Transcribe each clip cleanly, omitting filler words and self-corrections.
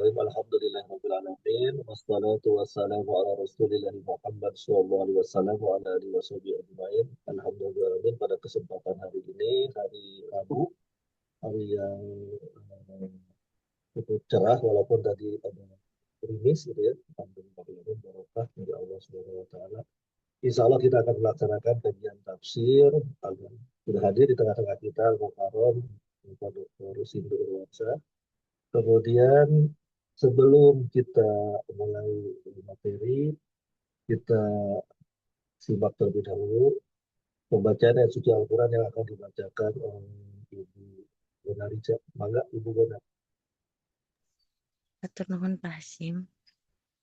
Bismillahirrahmanirrahim. Alhamdulillahirrahmanirrahim. Wassalatu wassalamu ala Rasulillahi Muhammad sallallahu alaihi wasallam wa ala alihi washabihi ajmain. Alhamdulillah pada kesempatan hari ini, hari Rabu, hari yang eh, cukup cerah walaupun tadi ada gerimis gitu ya. Alhamdulillah barokah dari Allah Subhanahu wa taala. Insya Allah kita akan melaksanakan kajian tafsir. Sudah hadir di tengah-tengah kita Al-Mukarram Bapak Dr. Sindu Irwansyah. Kemudian sebelum kita mulai materi, kita simak terlebih dahulu pembacaan ayat suci Al-Quran yang akan dibacakan oleh Ibu Gonarica. Mangga Ibu Gona. Atur nuhun Pak Hasyim.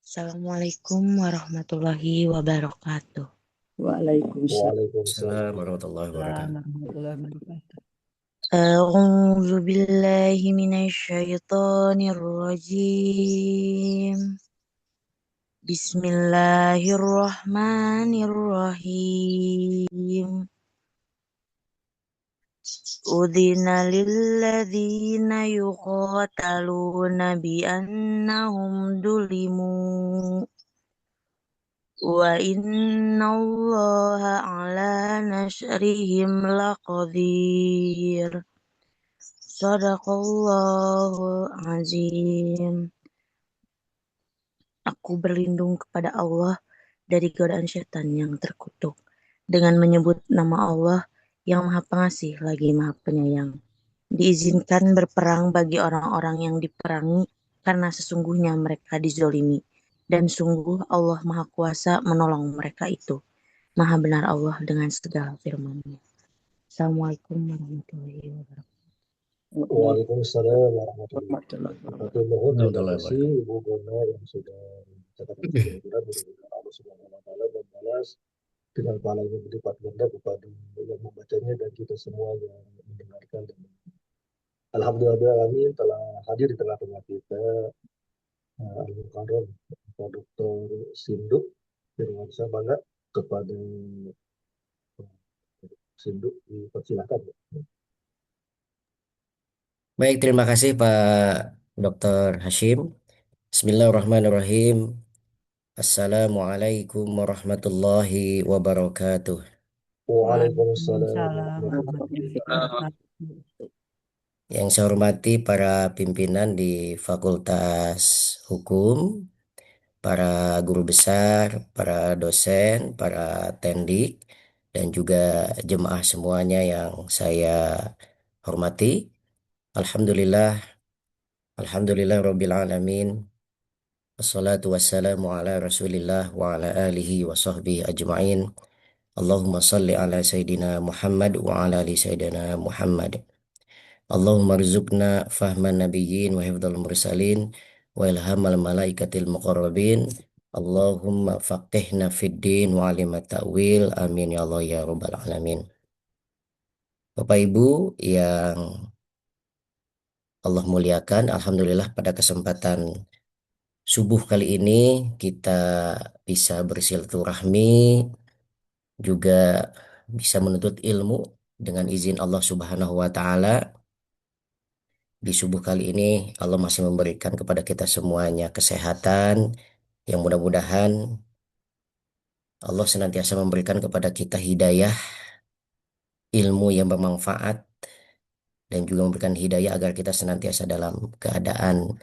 Assalamualaikum warahmatullahi wabarakatuh. Waalaikumsalam Waalaikumsalam. warahmatullahi wabarakatuh. warahmatullahi wabarakatuh. A'udzu billahi minasyaitonir rajim. Bismillahirrahmanirrahim. Udzina lilladzina yuqataluna bi annahum dulimu wa innallaha ala nasrihim laqadir. Shadaqallahul azim. Aku berlindung kepada Allah dari godaan setan yang terkutuk dengan menyebut nama Allah yang Maha Pengasih lagi Maha Penyayang. Diizinkan berperang bagi orang-orang yang diperangi karena sesungguhnya mereka dizolimi. Dan sungguh Allah Maha Kuasa menolong mereka itu. Maha benar Allah dengan segala firman-Nya. Assalamualaikum warahmatullahi wabarakatuh. Waalaikumsalam warahmatullahi wabarakatuh. Mohon terima kasih Ibu Gona yang sudah mencatatkan Al-Quran. Mudah-mudahan Allah Subhanahu wa taala membalas dengan pahala yang berlipat ganda kepada yang membacanya dan kita semua yang mendengarkan. Alhamdulillah amin telah hadir di tengah-tengah kita Al-Mukarram Pak Dr. Sinduk Firmansyah. Bangga kepada Sinduk dipersilakan. Baik, terima kasih Pak Dr. Hashim. Bismillahirrahmanirrahim. Assalamualaikum warahmatullahi wabarakatuh. Waalaikumsalam warahmatullahi wabarakatuh. Yang saya hormati para pimpinan di Fakultas Hukum, para guru besar, para dosen, para tendik, dan juga jemaah semuanya yang saya hormati. Alhamdulillah Rabbil Alamin. Assalatu wassalamu ala rasulillah wa ala alihi wa sahbihi ajma'in. Allahumma salli ala Sayyidina Muhammad wa ala ali Sayyidina Muhammad. Allahumma rizukna fahman nabiyyin wa hifdhal mursalin wa ilhamal malaikatil muqarrabin. Allahumma faqihna fid din wa alimat ta'wil. Amin ya Allah ya Rabbal Alamin. Bapak Ibu yang Allah muliakan, alhamdulillah pada kesempatan subuh kali ini kita bisa bersilaturahmi, juga bisa menuntut ilmu dengan izin Allah Subhanahu wa taala. Di subuh kali ini Allah masih memberikan kepada kita semuanya kesehatan yang mudah-mudahan Allah senantiasa memberikan kepada kita hidayah, ilmu yang bermanfaat, dan juga memberikan hidayah agar kita senantiasa dalam keadaan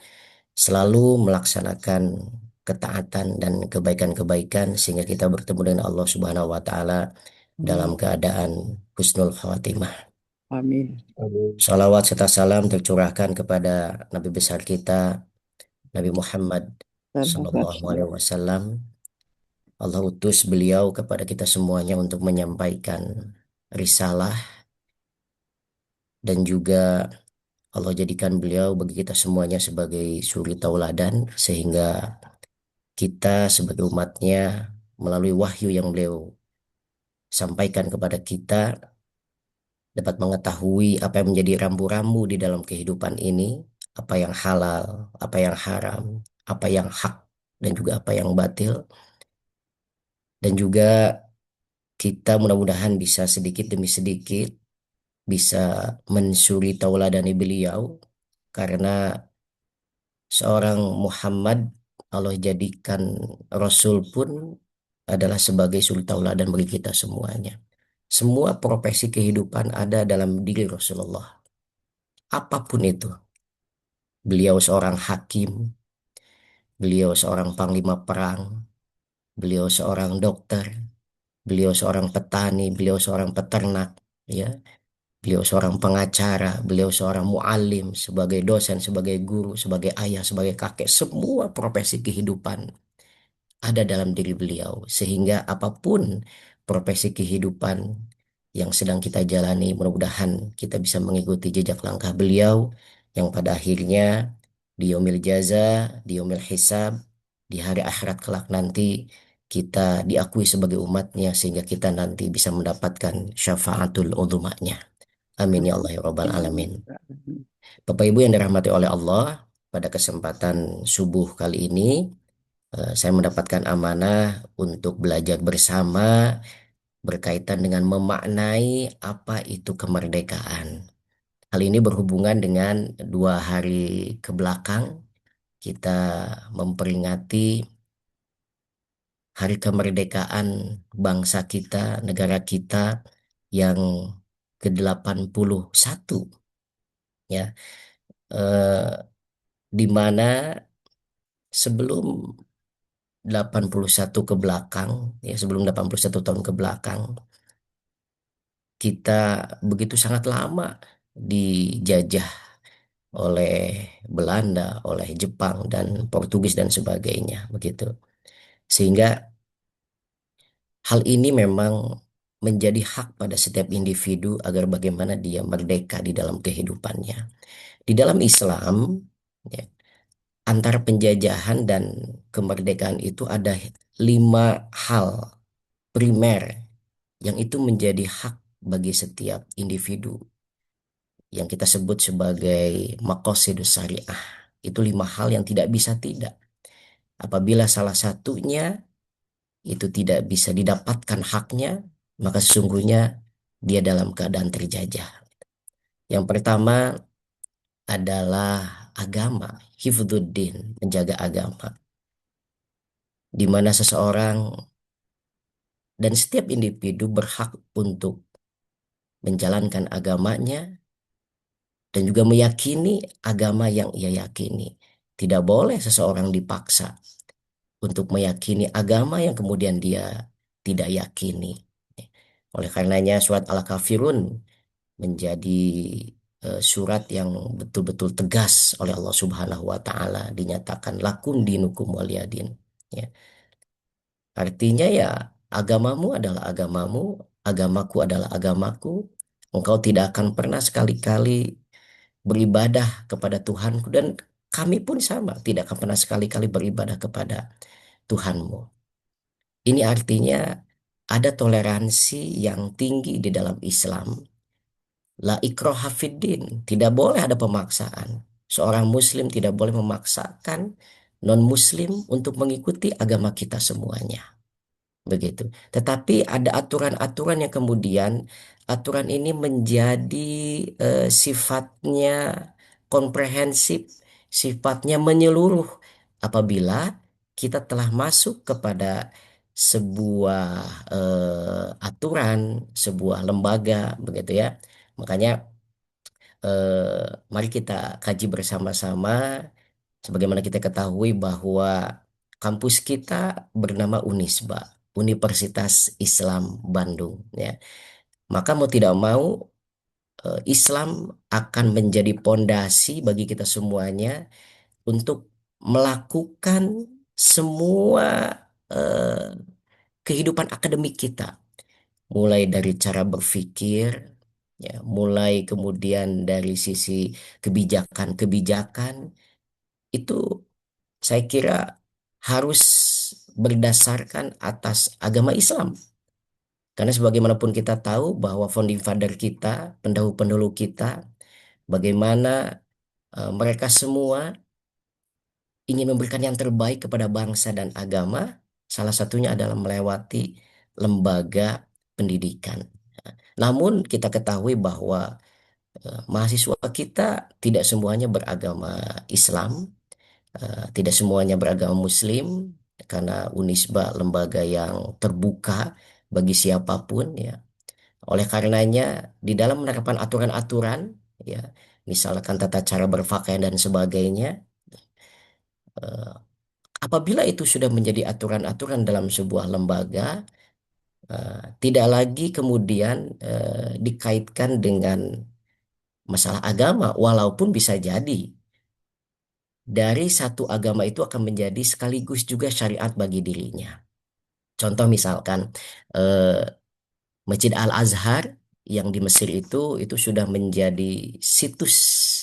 selalu melaksanakan ketaatan dan kebaikan-kebaikan sehingga kita bertemu dengan Allah Subhanahu wa taala dalam keadaan husnul khawatimah. Amin. Salawat serta salam tercurahkan kepada Nabi besar kita Nabi Muhammad sallallahu alaihi wasallam. Allah utus beliau kepada kita semuanya untuk menyampaikan risalah, dan juga Allah jadikan beliau bagi kita semuanya sebagai suri tauladan sehingga kita sebagai umatnya melalui wahyu yang beliau sampaikan kepada kita dapat mengetahui apa yang menjadi rambu-rambu di dalam kehidupan ini, apa yang halal, apa yang haram, apa yang hak, dan juga apa yang batil. Dan juga kita mudah-mudahan bisa sedikit demi sedikit bisa mensuri tauladani beliau, karena Seorang Muhammad Allah jadikan Rasul pun adalah sebagai suri tauladan bagi kita semuanya. Semua profesi kehidupan ada dalam diri Rasulullah. Apapun itu. Beliau seorang hakim, beliau seorang panglima perang, beliau seorang dokter, beliau seorang petani, beliau seorang peternak, ya. Beliau seorang pengacara, beliau seorang muallim, sebagai dosen, sebagai guru, sebagai ayah, sebagai kakek, semua profesi kehidupan ada dalam diri beliau. Sehingga apapun profesi kehidupan yang sedang kita jalani, mudah-mudahan kita bisa mengikuti jejak langkah beliau yang pada akhirnya di yaumil jaza, di yaumil hisab, di hari akhirat kelak nanti kita diakui sebagai umatnya sehingga kita nanti bisa mendapatkan syafaatul udhumanya. Amin ya Allah ya Rabbal Alamin. Bapak Ibu yang dirahmati oleh Allah, pada kesempatan subuh kali ini saya mendapatkan amanah untuk belajar bersama berkaitan dengan memaknai apa itu kemerdekaan. Hal ini berhubungan dengan 2 hari ke belakang kita memperingati hari kemerdekaan bangsa kita, negara kita yang ke-81, ya. Eh, di mana sebelum 81 ke belakang, ya sebelum 81 tahun ke belakang, kita begitu sangat lama dijajah oleh Belanda, oleh Jepang dan Portugis dan sebagainya, begitu. Sehingga hal ini memang menjadi hak pada setiap individu agar bagaimana dia merdeka di dalam kehidupannya. Di dalam Islam, ya, antara penjajahan dan kemerdekaan itu ada 5 hal primer yang itu menjadi hak bagi setiap individu yang kita sebut sebagai maqasidus syariah. Itu 5 hal yang tidak bisa tidak. Apabila salah satunya itu tidak bisa didapatkan haknya, maka sesungguhnya dia dalam keadaan terjajah. Yang pertama adalah agama, hifdzuddin, menjaga agama. Di mana seseorang dan setiap individu berhak untuk menjalankan agamanya dan juga meyakini agama yang ia yakini. Tidak boleh seseorang dipaksa untuk meyakini agama yang kemudian dia tidak yakini. Oleh karenanya surat Al-Kafirun menjadi surat yang betul-betul tegas oleh Allah Subhanahu wa taala, dinyatakan lakum dinukum waliyadin. Ya. Artinya ya agamamu adalah agamamu, agamaku adalah agamaku. Engkau tidak akan pernah sekali-kali beribadah kepada Tuhanku dan kami pun sama, tidak akan pernah sekali-kali beribadah kepada Tuhanmu. Ini artinya ada toleransi yang tinggi di dalam Islam. La ikroha fiddin, tidak boleh ada pemaksaan. Seorang muslim tidak boleh memaksakan non-muslim untuk mengikuti agama kita semuanya. Begitu. Tetapi ada aturan-aturan yang kemudian aturan ini menjadi sifatnya komprehensif, sifatnya menyeluruh apabila kita telah masuk kepada sebuah aturan, sebuah lembaga, begitu ya. Makanya mari kita kaji bersama-sama. Sebagaimana kita ketahui bahwa kampus kita bernama Unisba, Universitas Islam Bandung, ya. Maka mau tidak mau Islam akan menjadi pondasi bagi kita semuanya untuk melakukan semua eh, kehidupan akademik kita, mulai dari cara berpikir, ya, mulai kemudian dari sisi kebijakan-kebijakan itu saya kira harus berdasarkan atas agama Islam. Karena sebagaimanapun kita tahu bahwa founding father kita, pendahulu-pendahulu kita, bagaimana mereka semua ingin memberikan yang terbaik kepada bangsa dan agama, salah satunya adalah melewati lembaga pendidikan. Namun kita ketahui bahwa mahasiswa kita tidak semuanya beragama Islam, Tidak semuanya beragama Muslim karena Unisba lembaga yang terbuka bagi siapapun ya. Oleh karenanya di dalam menerapkan aturan-aturan ya, misalkan tata cara berpakaian dan sebagainya, eh, apabila itu sudah menjadi aturan-aturan dalam sebuah lembaga, tidak lagi kemudian dikaitkan dengan masalah agama, walaupun bisa jadi dari satu agama itu akan menjadi sekaligus juga syariat bagi dirinya. Contoh misalkan eh, Masjid Al-Azhar yang di Mesir itu sudah menjadi situs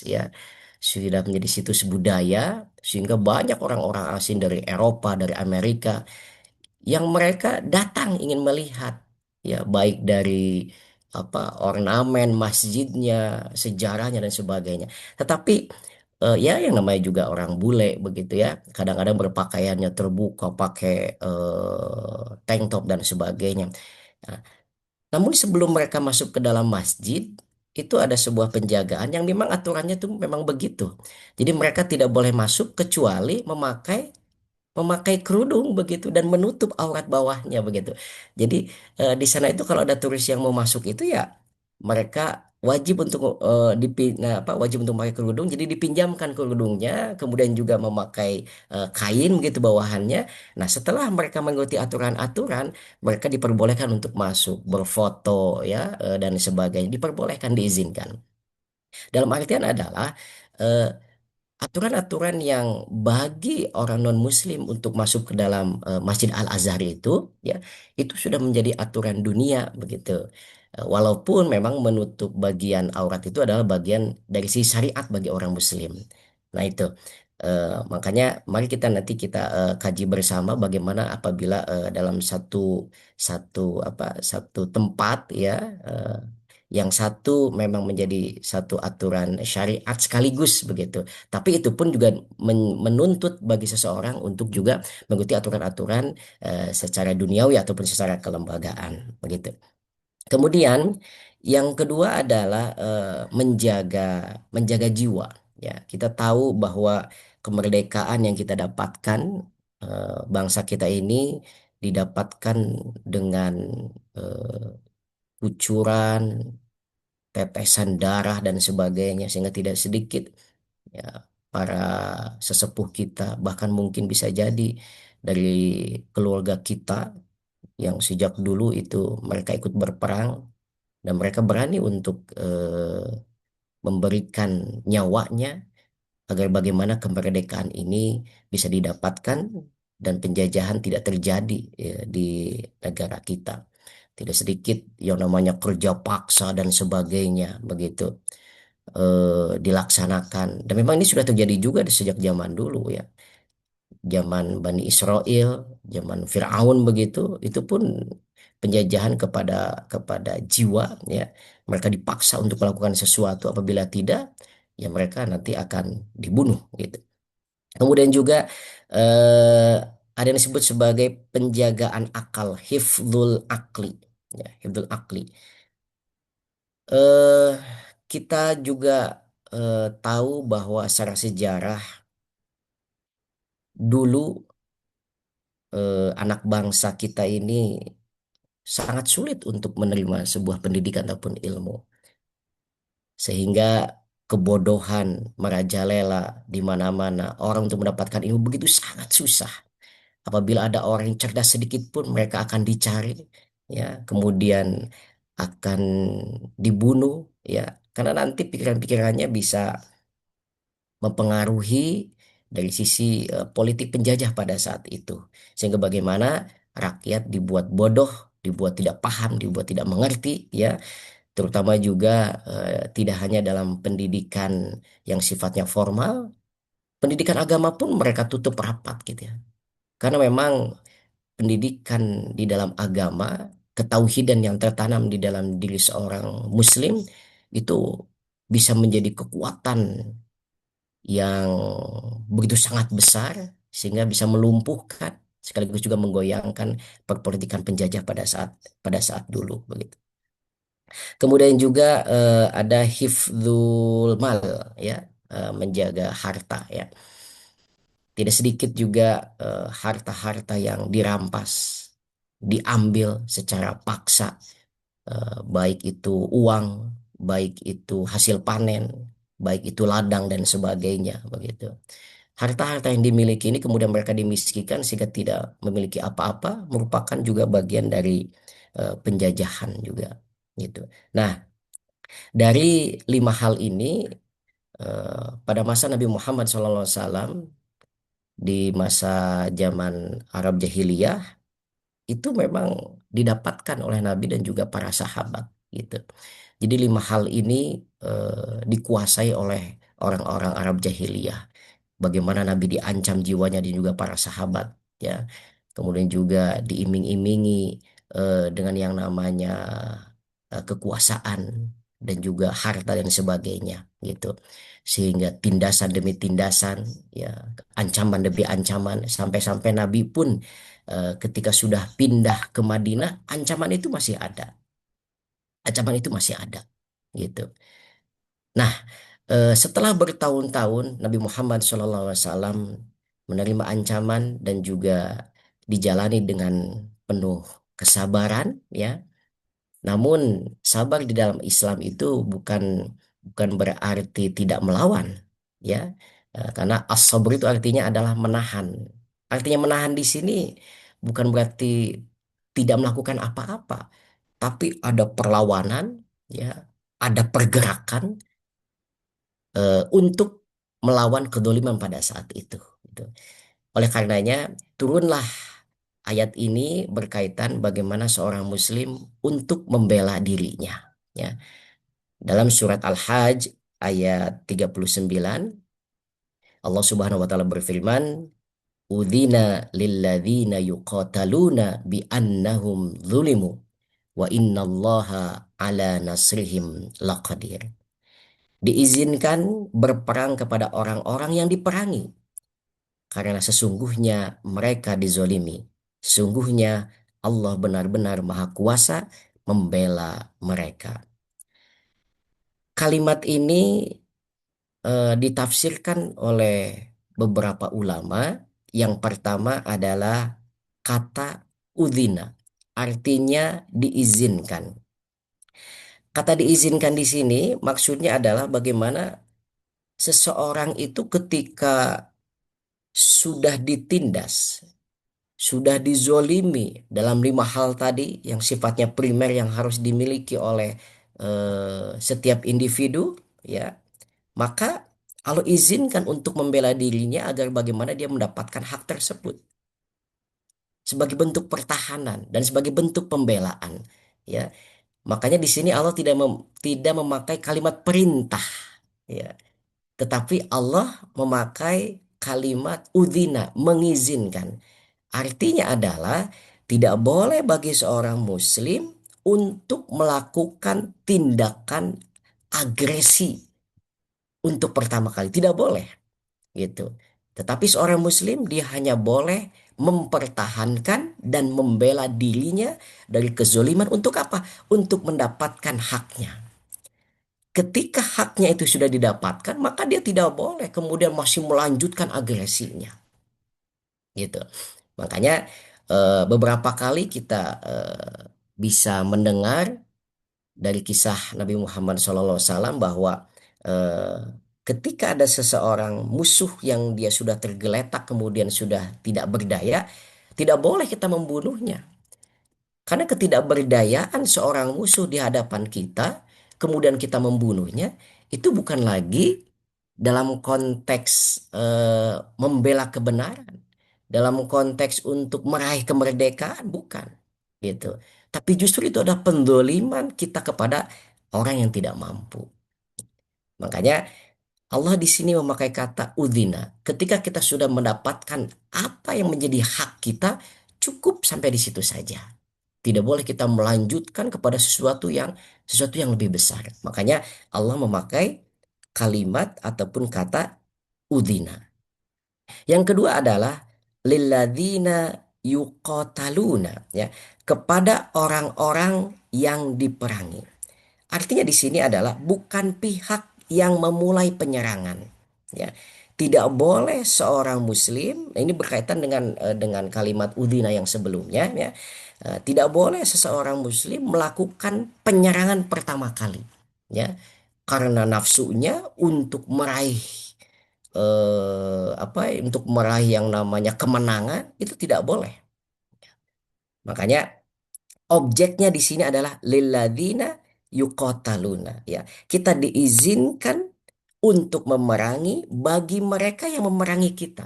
ya, sudah menjadi situs budaya sehingga banyak orang-orang asing dari Eropa, dari Amerika yang mereka datang ingin melihat ya, baik dari apa ornamen masjidnya, sejarahnya dan sebagainya. Tetapi ya yang namanya juga orang bule begitu ya, kadang-kadang berpakaiannya terbuka pakai tank top dan sebagainya. Nah, namun sebelum mereka masuk ke dalam masjid, itu ada sebuah penjagaan yang memang aturannya tuh memang begitu. Jadi mereka tidak boleh masuk kecuali memakai memakai kerudung begitu dan menutup aurat bawahnya begitu. Jadi di sana itu kalau ada turis yang mau masuk itu ya mereka wajib untuk apa wajib untuk memakai kerudung. Jadi dipinjamkan kerudungnya, kemudian juga memakai kain begitu bawahannya. Nah, setelah mereka mengikuti aturan-aturan, mereka diperbolehkan untuk masuk, berfoto ya dan sebagainya. Diperbolehkan, diizinkan. Dalam artian adalah eh, aturan-aturan yang bagi orang non-Muslim untuk masuk ke dalam Masjid Al-Azhar ya, itu sudah menjadi aturan dunia begitu. Walaupun memang menutup bagian aurat itu adalah bagian dari si syariat bagi orang Muslim. Nah itu. Makanya mari kita nanti kita kaji bersama bagaimana apabila dalam satu satu apa satu tempat ya, eh, yang satu memang menjadi satu aturan syariat sekaligus begitu. Tapi itu pun juga menuntut bagi seseorang untuk juga mengikuti aturan-aturan secara duniawi ataupun secara kelembagaan begitu. Kemudian yang kedua adalah menjaga menjaga jiwa. Ya, kita tahu bahwa kemerdekaan yang kita dapatkan, bangsa kita ini didapatkan dengan kucuran, tetesan darah dan sebagainya, sehingga tidak sedikit ya para sesepuh kita bahkan mungkin bisa jadi dari keluarga kita yang sejak dulu itu mereka ikut berperang dan mereka berani untuk memberikan nyawanya agar bagaimana kemerdekaan ini bisa didapatkan dan penjajahan tidak terjadi di negara kita. Tidak sedikit yang namanya kerja paksa dan sebagainya begitu dilaksanakan. Dan memang ini sudah terjadi juga sejak zaman dulu ya. Zaman Bani Israel, zaman Firaun begitu, itu pun penjajahan kepada kepada jiwa ya. Mereka dipaksa untuk melakukan sesuatu, apabila tidak ya mereka nanti akan dibunuh gitu. Kemudian juga eh, ada yang disebut sebagai penjagaan akal, hifdzul akli ya, hifdzul akli. eh Kita juga tahu bahwa secara sejarah dulu anak bangsa kita ini sangat sulit untuk menerima sebuah pendidikan ataupun ilmu, sehingga kebodohan merajalela di mana-mana. Orang untuk mendapatkan ilmu begitu sangat susah. Apabila ada orang yang cerdas sedikit pun mereka akan dicari, ya, kemudian akan dibunuh, ya, karena nanti pikiran-pikirannya bisa mempengaruhi dari sisi politik penjajah pada saat itu. Sehingga bagaimana rakyat dibuat bodoh, dibuat tidak paham, dibuat tidak mengerti, ya, terutama juga tidak hanya dalam pendidikan yang sifatnya formal, pendidikan agama pun mereka tutup rapat gitu ya. Karena memang pendidikan di dalam agama, ketauhidan yang tertanam di dalam diri seorang muslim itu bisa menjadi kekuatan yang begitu sangat besar sehingga bisa melumpuhkan sekaligus juga menggoyangkan perpolitikan penjajah pada saat dulu begitu. Kemudian juga ada hifdzul mal ya, menjaga harta ya. Tidak sedikit juga harta-harta yang dirampas, diambil secara paksa, baik itu uang, baik itu hasil panen, baik itu ladang dan sebagainya, begitu. Harta-harta yang dimiliki ini kemudian mereka dimiskinkan sehingga tidak memiliki apa-apa, merupakan juga bagian dari penjajahan juga, gitu. Nah, dari 5 hal ini pada masa Nabi Muhammad SAW di masa zaman Arab Jahiliyah itu memang didapatkan oleh Nabi dan juga para sahabat, gitu. Jadi 5 hal ini dikuasai oleh orang-orang Arab Jahiliyah. Bagaimana Nabi diancam jiwanya dan juga para sahabat, ya. Kemudian juga diiming-imingi dengan yang namanya kekuasaan dan juga harta dan sebagainya, gitu. Sehingga tindasan demi tindasan, ya, ancaman demi ancaman, sampai-sampai Nabi pun ketika sudah pindah ke Madinah, ancaman itu masih ada. Ancaman itu masih ada, gitu. Nah, setelah bertahun-tahun Nabi Muhammad SAW menerima ancaman dan juga dijalani dengan penuh kesabaran, ya. Namun sabar di dalam Islam itu bukan bukan berarti tidak melawan, ya. Karena as-sabr itu artinya adalah menahan. Artinya menahan di sini bukan berarti tidak melakukan apa-apa, tapi ada perlawanan, ya, ada pergerakan untuk melawan kedoliman pada saat itu, gitu. Oleh karenanya turunlah ayat ini berkaitan bagaimana seorang muslim untuk membela dirinya, ya. Dalam surat Al-Hajj ayat 39, Allah Subhanahu wa taala berfirman, "Udzina lilladzina yuqataluna bi annahum zulimu wa innallaha ala nasrihim laqadir." Diizinkan berperang kepada orang-orang yang diperangi karena sesungguhnya mereka dizolimi. Sesungguhnya Allah benar-benar maha kuasa membela mereka. Kalimat ini ditafsirkan oleh beberapa ulama. Yang pertama adalah kata udzina, artinya diizinkan. Kata diizinkan di sini maksudnya adalah bagaimana seseorang itu ketika sudah ditindas, sudah dizolimi dalam 5 hal tadi yang sifatnya primer yang harus dimiliki oleh setiap individu, ya, maka Allah izinkan untuk membela dirinya agar bagaimana dia mendapatkan hak tersebut sebagai bentuk pertahanan dan sebagai bentuk pembelaan, ya. Makanya di sini Allah tidak memakai kalimat perintah, ya, tetapi Allah memakai kalimat udzina, mengizinkan. Artinya adalah tidak boleh bagi seorang muslim untuk melakukan tindakan agresi untuk pertama kali. Tidak boleh, gitu. Tetapi seorang muslim dia hanya boleh mempertahankan dan membela dirinya dari kezoliman untuk apa? Untuk mendapatkan haknya. Ketika haknya itu sudah didapatkan, maka dia tidak boleh kemudian masih melanjutkan agresinya, gitu. Makanya beberapa kali kita bisa mendengar dari kisah Nabi Muhammad SAW bahwa eh, ketika ada seseorang musuh yang dia sudah tergeletak kemudian sudah tidak berdaya, tidak boleh kita membunuhnya. Karena ketidakberdayaan seorang musuh di hadapan kita, kemudian kita membunuhnya, itu bukan lagi dalam konteks membela kebenaran, dalam konteks untuk meraih kemerdekaan, bukan, gitu. Tapi justru itu adalah pendoliman kita kepada orang yang tidak mampu. Makanya Allah di sini memakai kata udzina. Ketika kita sudah mendapatkan apa yang menjadi hak kita, cukup sampai di situ saja. Tidak boleh kita melanjutkan kepada sesuatu yang lebih besar. Makanya Allah memakai kalimat ataupun kata udzina. Yang kedua adalah lilladzina yuqataluna, ya, kepada orang-orang yang diperangi. Artinya di sini adalah bukan pihak yang memulai penyerangan, ya. tidak boleh seorang muslim, ini berkaitan dengan kalimat udhina yang sebelumnya ya. Tidak boleh seseorang muslim melakukan penyerangan pertama kali ya, karena nafsunya untuk meraih untuk meraih yang namanya kemenangan itu tidak boleh. Makanya objeknya di sini adalah lilladzina yuqataluna ya. Kita diizinkan untuk memerangi bagi mereka yang memerangi kita.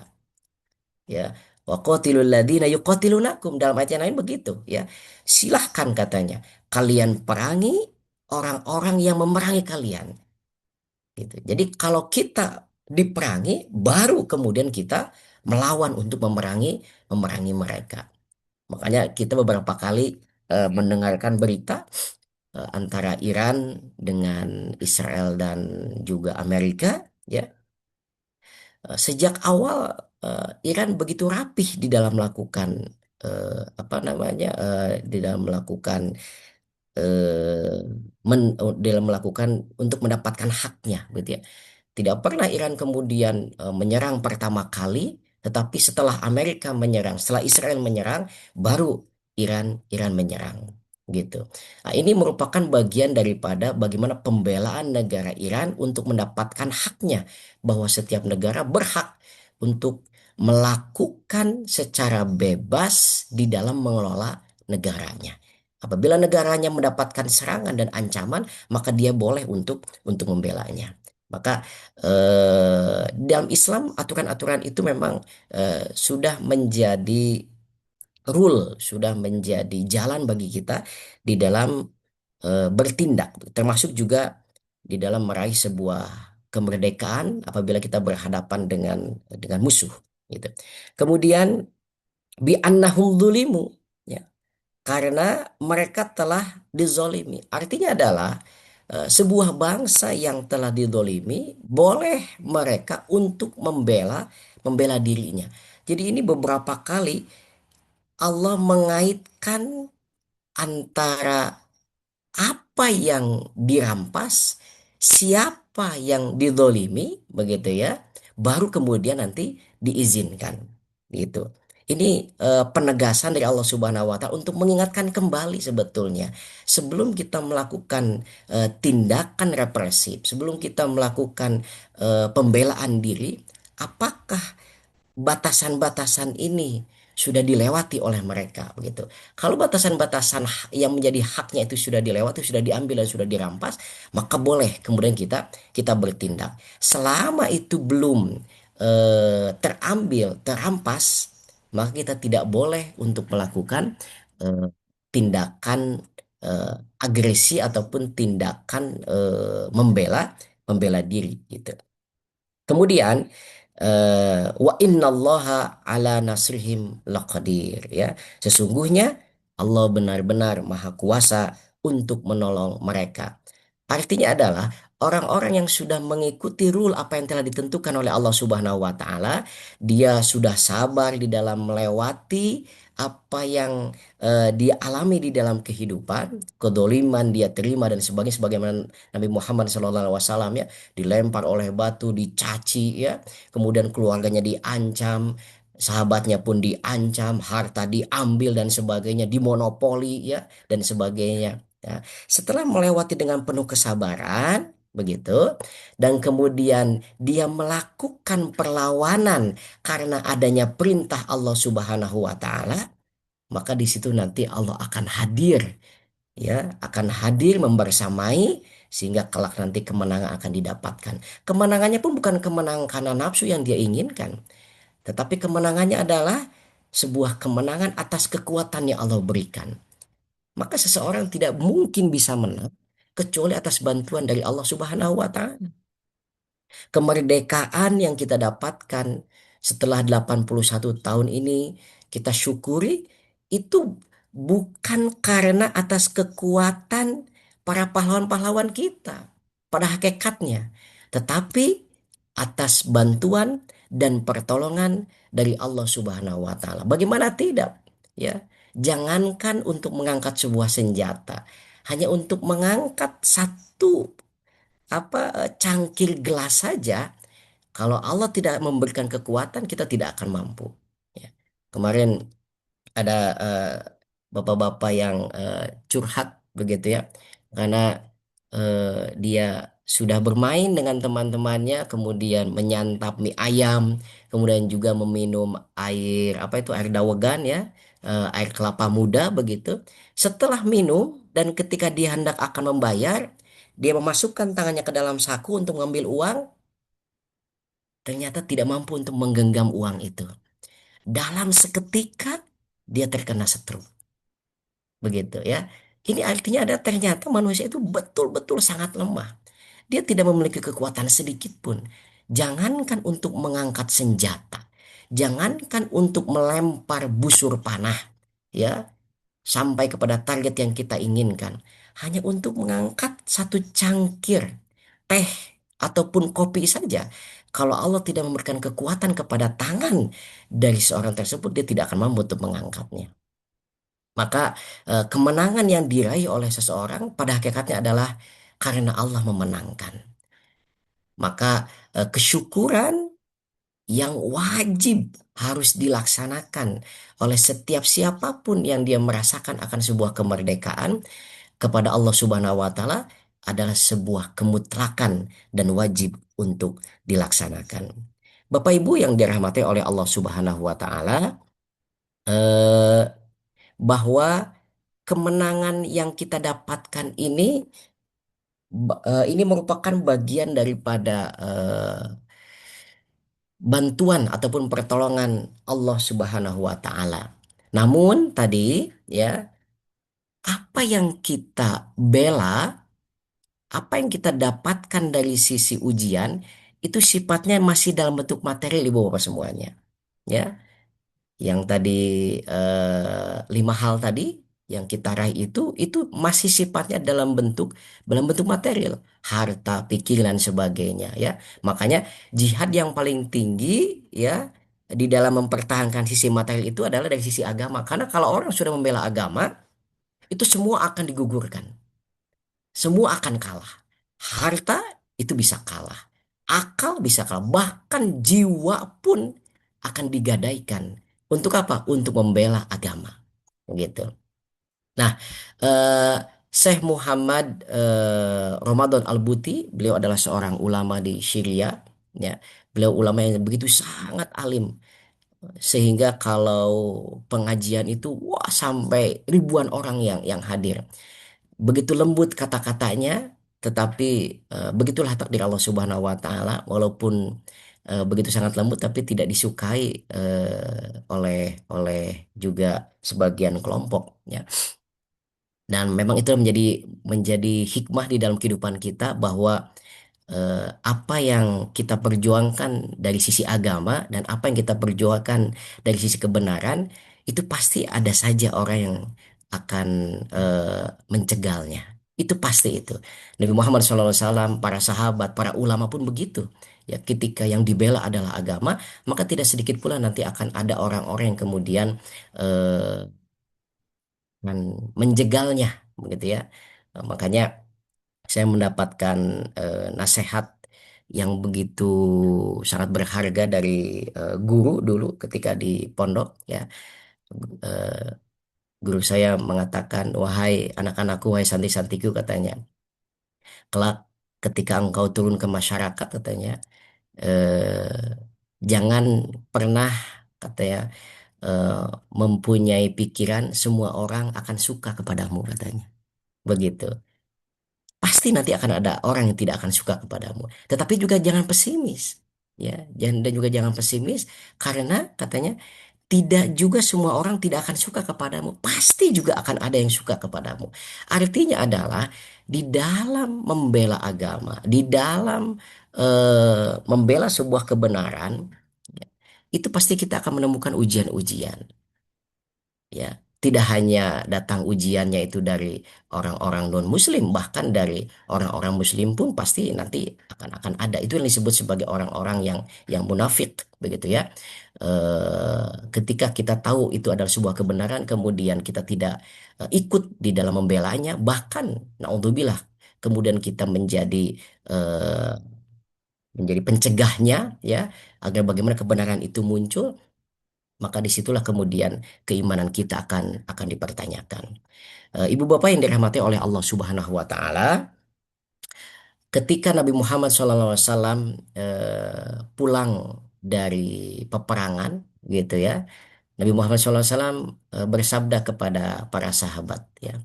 Ya. Wa qatilul ladzina yuqatilunakum, dalam ayat yang lain begitu ya. Silahkan katanya kalian perangi orang-orang yang memerangi kalian. Gitu. Jadi kalau kita diperangi baru kemudian kita melawan untuk memerangi mereka. Makanya kita beberapa kali mendengarkan berita antara Iran dengan Israel dan juga Amerika ya. Sejak awal Iran begitu rapih di dalam melakukan di dalam melakukan eh, dalam melakukan untuk mendapatkan haknya gitu ya. Tidak pernah Iran kemudian menyerang pertama kali, tetapi setelah Amerika menyerang, setelah Israel menyerang, baru Iran menyerang. Gitu. Nah, ini merupakan bagian daripada bagaimana pembelaan negara Iran untuk mendapatkan haknya, bahwa setiap negara berhak untuk melakukan secara bebas di dalam mengelola negaranya. Apabila negaranya mendapatkan serangan dan ancaman, maka dia boleh untuk membelanya. Maka dalam Islam aturan-aturan itu memang sudah menjadi rule, sudah menjadi jalan bagi kita di dalam bertindak, termasuk juga di dalam meraih sebuah kemerdekaan apabila kita berhadapan dengan musuh. Gitu. Kemudian bi annahum dzulimu, ya, karena mereka telah dizolimi. Artinya adalah sebuah bangsa yang telah dizolimi boleh mereka untuk membela dirinya. Jadi ini beberapa kali Allah mengaitkan antara apa yang dirampas, siapa yang didolimi, begitu ya, baru kemudian nanti diizinkan, gitu. Ini penegasan dari Allah Subhanahu wa Ta'ala untuk mengingatkan kembali sebetulnya sebelum kita melakukan tindakan represif, sebelum kita melakukan pembelaan diri, apakah batasan-batasan ini sudah dilewati oleh mereka begitu. Kalau batasan-batasan yang menjadi haknya itu sudah dilewati, sudah diambil dan sudah dirampas, maka boleh kemudian kita bertindak. Selama itu belum terambil, terampas, maka kita tidak boleh untuk melakukan eh, tindakan agresi ataupun tindakan membela diri gitu. Kemudian wa innallaha ala nasrihim laqadir ya. Sesungguhnya Allah benar-benar maha kuasa untuk menolong mereka. Artinya adalah orang-orang yang sudah mengikuti rule apa yang telah ditentukan oleh Allah Subhanahu wa taala, dia sudah sabar di dalam melewati apa yang dia alami di dalam kehidupan, kedoliman dia terima dan sebagainya, sebagaimana Nabi Muhammad SAW ya, dilempar oleh batu, dicaci ya, kemudian keluarganya diancam, sahabatnya pun diancam, harta diambil dan sebagainya, dimonopoli ya dan sebagainya. Ya, setelah melewati dengan penuh kesabaran begitu, dan kemudian dia melakukan perlawanan karena adanya perintah Allah Subhanahu wa taala, maka di situ nanti Allah akan hadir ya, akan hadir membersamai sehingga kelak nanti kemenangan akan didapatkan. Kemenangannya pun bukan kemenangan karena nafsu yang dia inginkan, tetapi kemenangannya adalah sebuah kemenangan atas kekuatan yang Allah berikan. Maka seseorang tidak mungkin bisa menang kecuali atas bantuan dari Allah Subhanahu wa taala. Kemerdekaan yang kita dapatkan setelah 81 tahun ini kita syukuri, itu bukan karena atas kekuatan para pahlawan-pahlawan kita pada hakikatnya, tetapi atas bantuan dan pertolongan dari Allah Subhanahu wa taala. Bagaimana tidak? Ya, jangankan untuk mengangkat sebuah senjata, hanya untuk mengangkat satu cangkir gelas saja Kalau Allah tidak memberikan kekuatan, kita tidak akan mampu. Ya. Kemarin ada bapak-bapak yang curhat begitu ya, karena dia sudah bermain dengan teman-temannya, kemudian menyantap mie ayam, kemudian juga meminum air apa itu air dawegan ya, air kelapa muda begitu. Setelah minum dan ketika dia hendak akan membayar, dia memasukkan tangannya ke dalam saku untuk mengambil uang, ternyata tidak mampu untuk menggenggam uang itu. Dalam seketika dia terkena stroke. Begitu ya. Ini artinya ada ternyata manusia itu betul-betul sangat lemah. Dia tidak memiliki kekuatan sedikit pun. Jangankan untuk mengangkat senjata. Jangankan untuk melempar busur panah. Ya, sampai kepada target yang kita inginkan. Hanya untuk mengangkat satu cangkir teh ataupun kopi saja. Kalau Allah tidak memberikan kekuatan kepada tangan dari seorang tersebut, dia tidak akan mampu untuk mengangkatnya. Maka kemenangan yang diraih oleh seseorang pada hakikatnya adalah karena Allah memenangkan. Maka kesyukuran yang wajib harus dilaksanakan oleh setiap siapapun yang dia merasakan akan sebuah kemerdekaan kepada Allah Subhanahu wa taala adalah sebuah kemutlakan dan wajib untuk dilaksanakan. Bapak Ibu yang dirahmati oleh Allah Subhanahu wa taala, eh, bahwa kemenangan yang kita dapatkan ini merupakan bagian daripada bantuan ataupun pertolongan Allah Subhanahu wa taala. Namun tadi ya, apa yang kita bela, apa yang kita dapatkan dari sisi ujian itu sifatnya masih dalam bentuk materi Ibu Bapak semuanya. Ya, yang tadi lima hal tadi yang kita raih itu masih sifatnya dalam bentuk material, harta, pikir dan sebagainya ya. Makanya jihad yang paling tinggi ya di dalam mempertahankan sisi material itu adalah dari sisi agama. Karena kalau orang sudah membela agama, itu semua akan digugurkan. Semua akan kalah. Harta itu bisa kalah. Akal bisa kalah. Bahkan jiwa pun akan digadaikan. Untuk apa? Untuk membela agama. Gitu. Nah, eh, Syekh Muhammad Ramadan Al-Buti, beliau adalah seorang ulama di Syria. Ya, beliau ulama yang begitu sangat alim. Sehingga kalau pengajian itu, wah sampai ribuan orang yang hadir. Begitu lembut kata-katanya, tetapi begitulah takdir Allah Subhanahu wa taala, walaupun begitu sangat lembut tapi tidak disukai oleh oleh juga sebagian kelompok ya. Dan memang itu menjadi menjadi hikmah di dalam kehidupan kita bahwa apa yang kita perjuangkan dari sisi agama dan apa yang kita perjuangkan dari sisi kebenaran itu pasti ada saja orang yang akan mencegalnya. Itu pasti itu. Nabi Muhammad SAW, para sahabat, para ulama pun begitu. Ya, ketika yang dibela adalah agama, maka tidak sedikit pula nanti akan ada orang-orang yang kemudian eh, akan menjegalnya, begitu ya. Makanya saya mendapatkan nasihat yang begitu sangat berharga dari guru dulu ketika di pondok ya. Eh, Guru saya mengatakan, wahai anak-anakku, wahai santri-santriku katanya, kelak ketika engkau turun ke masyarakat katanya, eh, jangan pernah katanya eh, mempunyai pikiran semua orang akan suka kepadamu katanya. Begitu. Pasti nanti akan ada orang yang tidak akan suka kepadamu. Tetapi juga jangan pesimis. Ya, dan juga jangan pesimis karena katanya tidak juga semua orang tidak akan suka kepadamu. Pasti juga akan ada yang suka kepadamu. Artinya adalah di dalam membela agama, di dalam membela sebuah kebenaran, ya, itu pasti kita akan menemukan ujian-ujian. Ya, tidak hanya datang ujiannya itu dari orang-orang non-muslim, bahkan dari orang-orang muslim pun pasti nanti akan ada. Itu yang disebut sebagai orang-orang yang munafik begitu ya. Ketika kita tahu itu adalah sebuah kebenaran kemudian kita tidak ikut di dalam membelanya, bahkan naudzubillah kemudian kita menjadi eh, menjadi pencegahnya ya, agar bagaimana kebenaran itu muncul, maka disitulah kemudian keimanan kita akan dipertanyakan. Ibu bapak yang dirahmati oleh Allah Subhanahu wa taala, ketika Nabi Muhammad SAW pulang dari peperangan gitu ya, Nabi Muhammad SAW bersabda kepada para sahabat ya,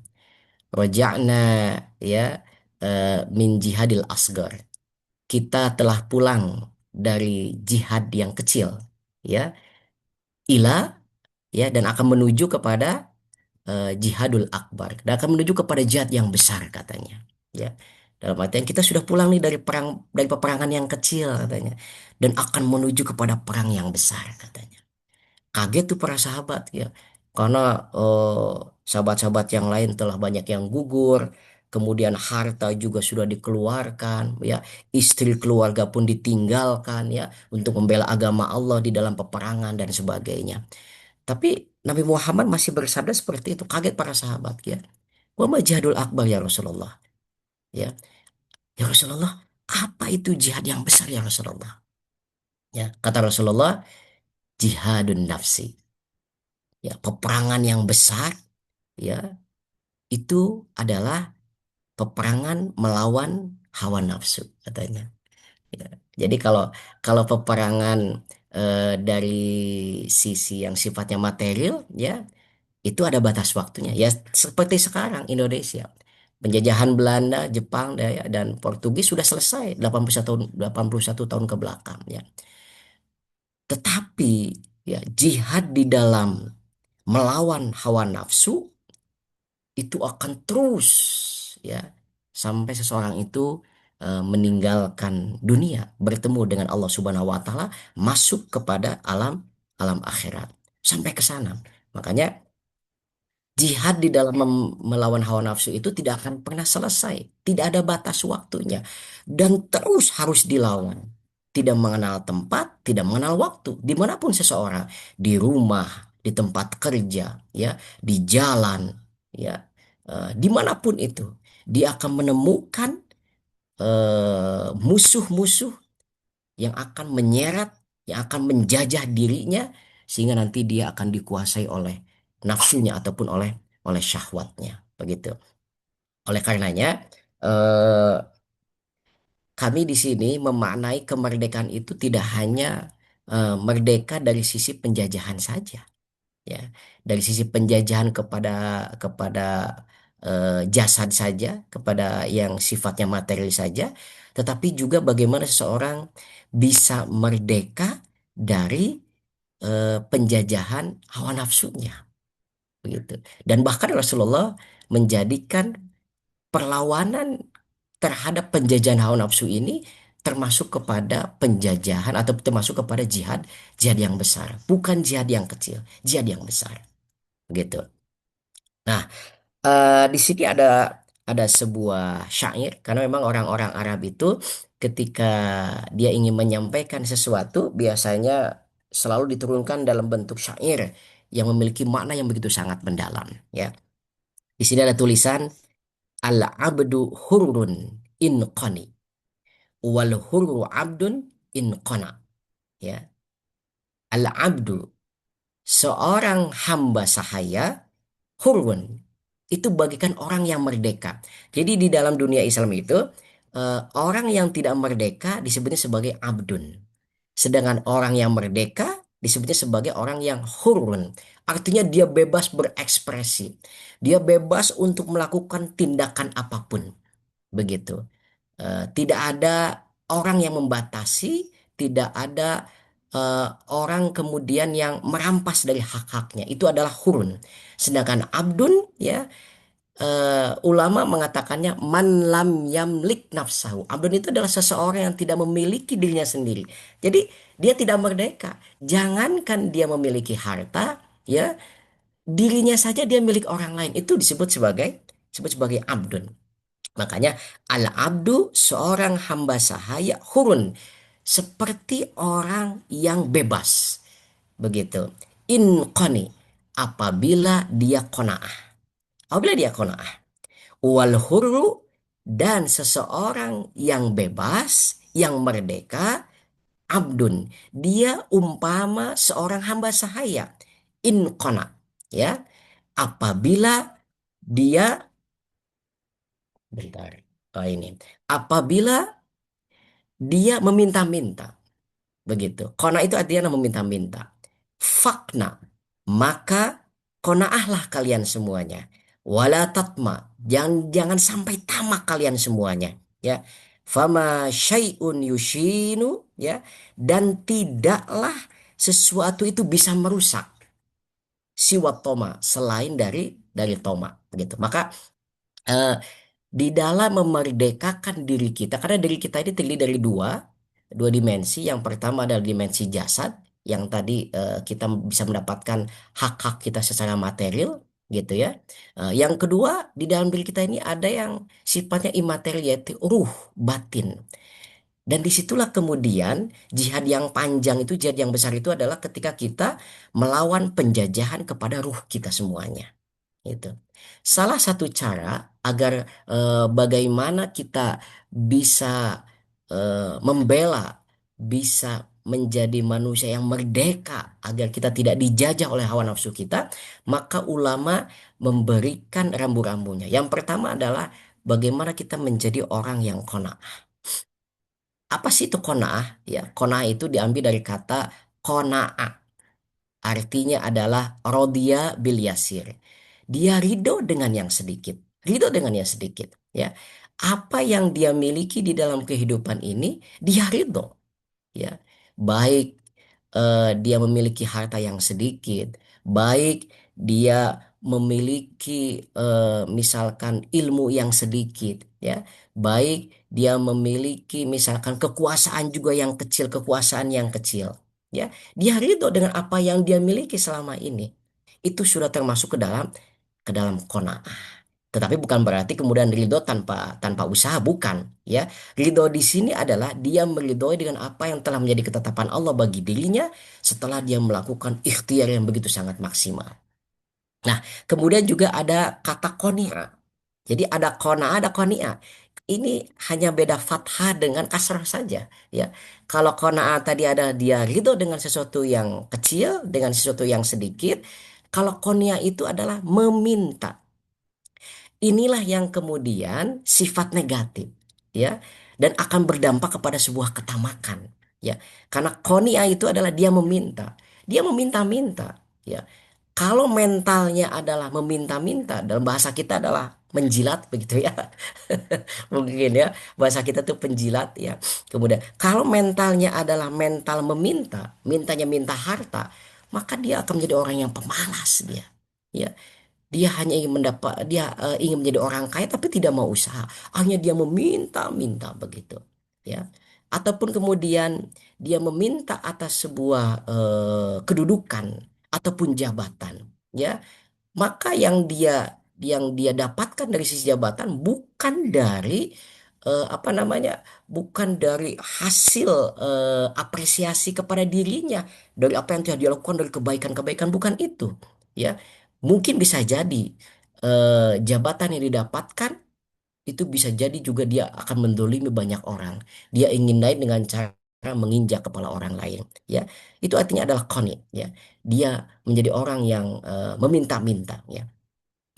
roja'na ya min jihadil asgar. Kita telah pulang dari jihad yang kecil ya, ila ya, dan akan menuju kepada jihadul akbar, dan akan menuju kepada jihad yang besar katanya ya. Dalam artian kita sudah pulang nih dari peperangan yang kecil katanya, dan akan menuju kepada perang yang besar katanya. Kaget tuh para sahabat ya, karena sahabat-sahabat yang lain telah banyak yang gugur, kemudian harta juga sudah dikeluarkan ya, istri keluarga pun ditinggalkan ya, untuk membela agama Allah di dalam peperangan dan sebagainya. Tapi Nabi Muhammad masih bersabda seperti itu. Kaget para sahabat ya, wa ma jihadul akbar ya Rasulullah ya. Ya Rasulullah, apa itu jihad yang besar ya Rasulullah? Ya, kata Rasulullah, jihadun nafsi. Ya, peperangan yang besar ya, itu adalah peperangan melawan hawa nafsu katanya. Ya. Jadi kalau kalau peperangan dari sisi yang sifatnya material ya, itu ada batas waktunya. Ya seperti sekarang Indonesia. Penjajahan Belanda, Jepang, dan Portugis sudah selesai 81 tahun ke belakang ya. Tetapi ya, jihad di dalam melawan hawa nafsu itu akan terus ya, sampai seseorang itu meninggalkan dunia, bertemu dengan Allah Subhanahu wa taala, masuk kepada alam alam akhirat, sampai ke sana. Makanya jihad di dalam melawan hawa nafsu itu tidak akan pernah selesai, tidak ada batas waktunya, dan terus harus dilawan. Tidak mengenal tempat, tidak mengenal waktu, dimanapun seseorang, di rumah, di tempat kerja, ya, di jalan, ya, dimanapun itu, dia akan menemukan musuh-musuh yang akan menyeret, yang akan menjajah dirinya, sehingga nanti dia akan dikuasai oleh nafsunya ataupun oleh syahwatnya, begitu. Oleh karenanya, eh, kami di sini memaknai kemerdekaan itu tidak hanya merdeka dari sisi penjajahan saja, ya, dari sisi penjajahan kepada jasad saja, kepada yang sifatnya materi saja, tetapi juga bagaimana seseorang bisa merdeka dari penjajahan hawa nafsunya, begitu. Dan bahkan Rasulullah menjadikan perlawanan terhadap penjajahan hawa nafsu ini termasuk kepada penjajahan atau termasuk kepada jihad jihad yang besar, bukan jihad yang kecil, jihad yang besar, begitu. Nah, di sini ada sebuah syair, karena memang orang-orang Arab itu ketika dia ingin menyampaikan sesuatu biasanya selalu diturunkan dalam bentuk syair yang memiliki makna yang begitu sangat mendalam ya. Di sini ada tulisan, al abdu hurrun in qani wal hurru abdun in qana ya. Al abdu, seorang hamba sahaya, hurun, itu bagikan orang yang merdeka. Jadi di dalam dunia Islam itu orang yang tidak merdeka disebutnya sebagai abdun. Sedangkan orang yang merdeka disebutnya sebagai orang yang hurun. Artinya dia bebas berekspresi. Dia bebas untuk melakukan tindakan apapun. Begitu. Tidak ada orang yang membatasi, tidak ada orang kemudian yang merampas dari hak-haknya. Itu adalah hurun. Sedangkan abdun ya, ulama mengatakannya man lam yamlik nafsahu. Abdun itu adalah seseorang yang tidak memiliki dirinya sendiri. Jadi dia tidak merdeka. Jangankan dia memiliki harta, ya, dirinya saja dia milik orang lain. Itu disebut sebagai abdun. Makanya al-abdu, seorang hamba sahaya, hurun, seperti orang yang bebas. Begitu. In qani, apabila dia qanaah. Apabila dia qanaah. Wal hurru, dan seseorang yang bebas, yang merdeka, abdun. Dia umpama seorang hamba sahaya. In qana. Ya. Apabila dia, bentar. Oh, ini. Apabila dia meminta-minta. Begitu. Qana itu artinya meminta-minta. Fakna. Maka qanaahlah kalian semuanya. Wala tatma. Jangan sampai tamak kalian semuanya. Ya. Fama syai'un yushinu. Ya. Dan tidaklah sesuatu itu bisa merusak siwat toma selain dari toma gitu. Maka eh, di dalam memerdekakan diri kita, karena diri kita ini terdiri dari dua dimensi. Yang pertama adalah dimensi jasad, yang tadi kita bisa mendapatkan hak-hak kita secara material, gitu ya. Yang kedua, di dalam diri kita ini ada yang sifatnya imaterial, yaitu ruh, batin. Dan disitulah kemudian jihad yang panjang itu, jihad yang besar itu adalah ketika kita melawan penjajahan kepada ruh kita semuanya. Itu. Salah satu cara agar bagaimana kita bisa membela, bisa menjadi manusia yang merdeka agar kita tidak dijajah oleh hawa nafsu kita, maka ulama memberikan rambu-rambunya. Yang pertama adalah bagaimana kita menjadi orang yang qanaah. Apa sih itu qanaah? Ya, qanaah itu diambil dari kata qanaah. Artinya adalah rodia bil yasir. Dia ridho dengan yang sedikit. Ridho dengan yang sedikit. Ya. Apa yang dia miliki di dalam kehidupan ini, dia ridho. Ya. Baik dia memiliki harta yang sedikit. Baik dia memiliki misalkan ilmu yang sedikit. Ya. Baik dia memiliki misalkan kekuasaan juga yang kecil, kekuasaan yang kecil. Ya, dia ridho dengan apa yang dia miliki selama ini. Itu sudah termasuk ke dalam qanaah. Tetapi bukan berarti kemudian ridho tanpa tanpa usaha, bukan. Ya, ridho di sini adalah dia meridhoi dengan apa yang telah menjadi ketetapan Allah bagi dirinya setelah dia melakukan ikhtiar yang begitu sangat maksimal. Nah, kemudian juga ada kata qani'ah. Jadi ada qanaah, ada qani'ah. Ini hanya beda fathah dengan kasrah saja, ya. Kalau qanaah tadi ada dia ridho dengan sesuatu yang kecil, dengan sesuatu yang sedikit. Kalau qani'ah itu adalah meminta. Inilah yang kemudian sifat negatif, ya, dan akan berdampak kepada sebuah ketamakan, ya. Karena qani'ah itu adalah dia meminta-minta, ya. Kalau mentalnya adalah meminta-minta, dalam bahasa kita adalah menjilat begitu ya. Mungkin ya, bahasa kita tuh penjilat ya. Kemudian kalau mentalnya adalah mental meminta, mintanya minta harta, maka dia akan menjadi orang yang pemalas dia. Ya, dia hanya ingin ingin menjadi orang kaya tapi tidak mau usaha. Hanya dia meminta-minta begitu. Ya. Ataupun kemudian dia meminta atas sebuah kedudukan ataupun jabatan, ya. Maka yang dia dapatkan dari sisi jabatan bukan dari apa namanya? Bukan dari hasil apresiasi kepada dirinya, dari apa yang telah dilakukan, dari kebaikan-kebaikan, bukan itu. Ya, mungkin bisa jadi jabatan yang didapatkan itu bisa jadi juga dia akan mendolimi banyak orang. Dia ingin naik dengan cara menginjak kepala orang lain. Ya, itu artinya adalah qani. Ya, dia menjadi orang yang meminta-minta. Ya.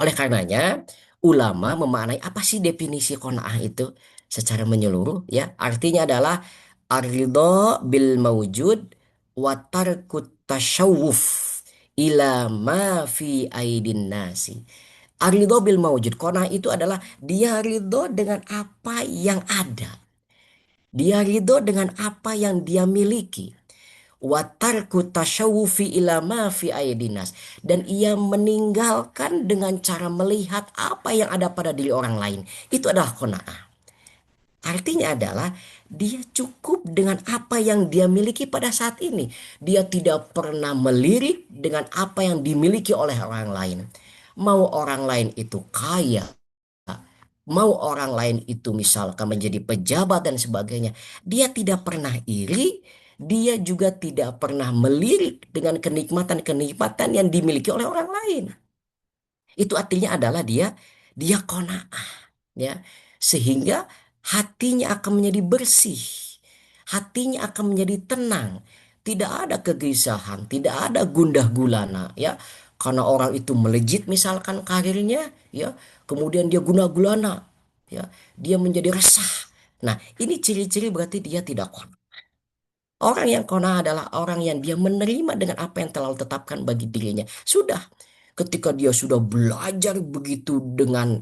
Oleh karenanya, ulama memaknai apa sih definisi qanaah itu secara menyeluruh, ya. Artinya adalah ar-ridha bil mawjud wa tarkut tasyawuf ila ma fi aidin nasi. Ar-ridha bil mawjud, qanaah itu adalah dia ridho dengan apa yang ada. Dia ridho dengan apa yang dia miliki. Watarku tasyawufi ila ma fi aidinas, dan ia meninggalkan dengan cara melihat apa yang ada pada diri orang lain. Itu adalah qanaah. Artinya adalah dia cukup dengan apa yang dia miliki pada saat ini. Dia tidak pernah melirik dengan apa yang dimiliki oleh orang lain. Mau orang lain itu kaya, mau orang lain itu misalkan menjadi pejabat dan sebagainya, dia tidak pernah iri, dia juga tidak pernah melirik dengan kenikmatan-kenikmatan yang dimiliki oleh orang lain. Itu artinya adalah dia qanaah, ya. Sehingga hatinya akan menjadi bersih. hatinya akan menjadi tenang. Tidak ada kegelisahan, tidak ada gundah gulana ya. Karena orang itu melejit misalkan karirnya ya, kemudian dia gundah gulana ya, dia menjadi resah. Nah, ini ciri-ciri berarti dia tidak qanaah. Orang yang qanaah adalah orang yang dia menerima dengan apa yang telah Allah tetapkan bagi dirinya. Sudah, ketika dia sudah belajar begitu dengan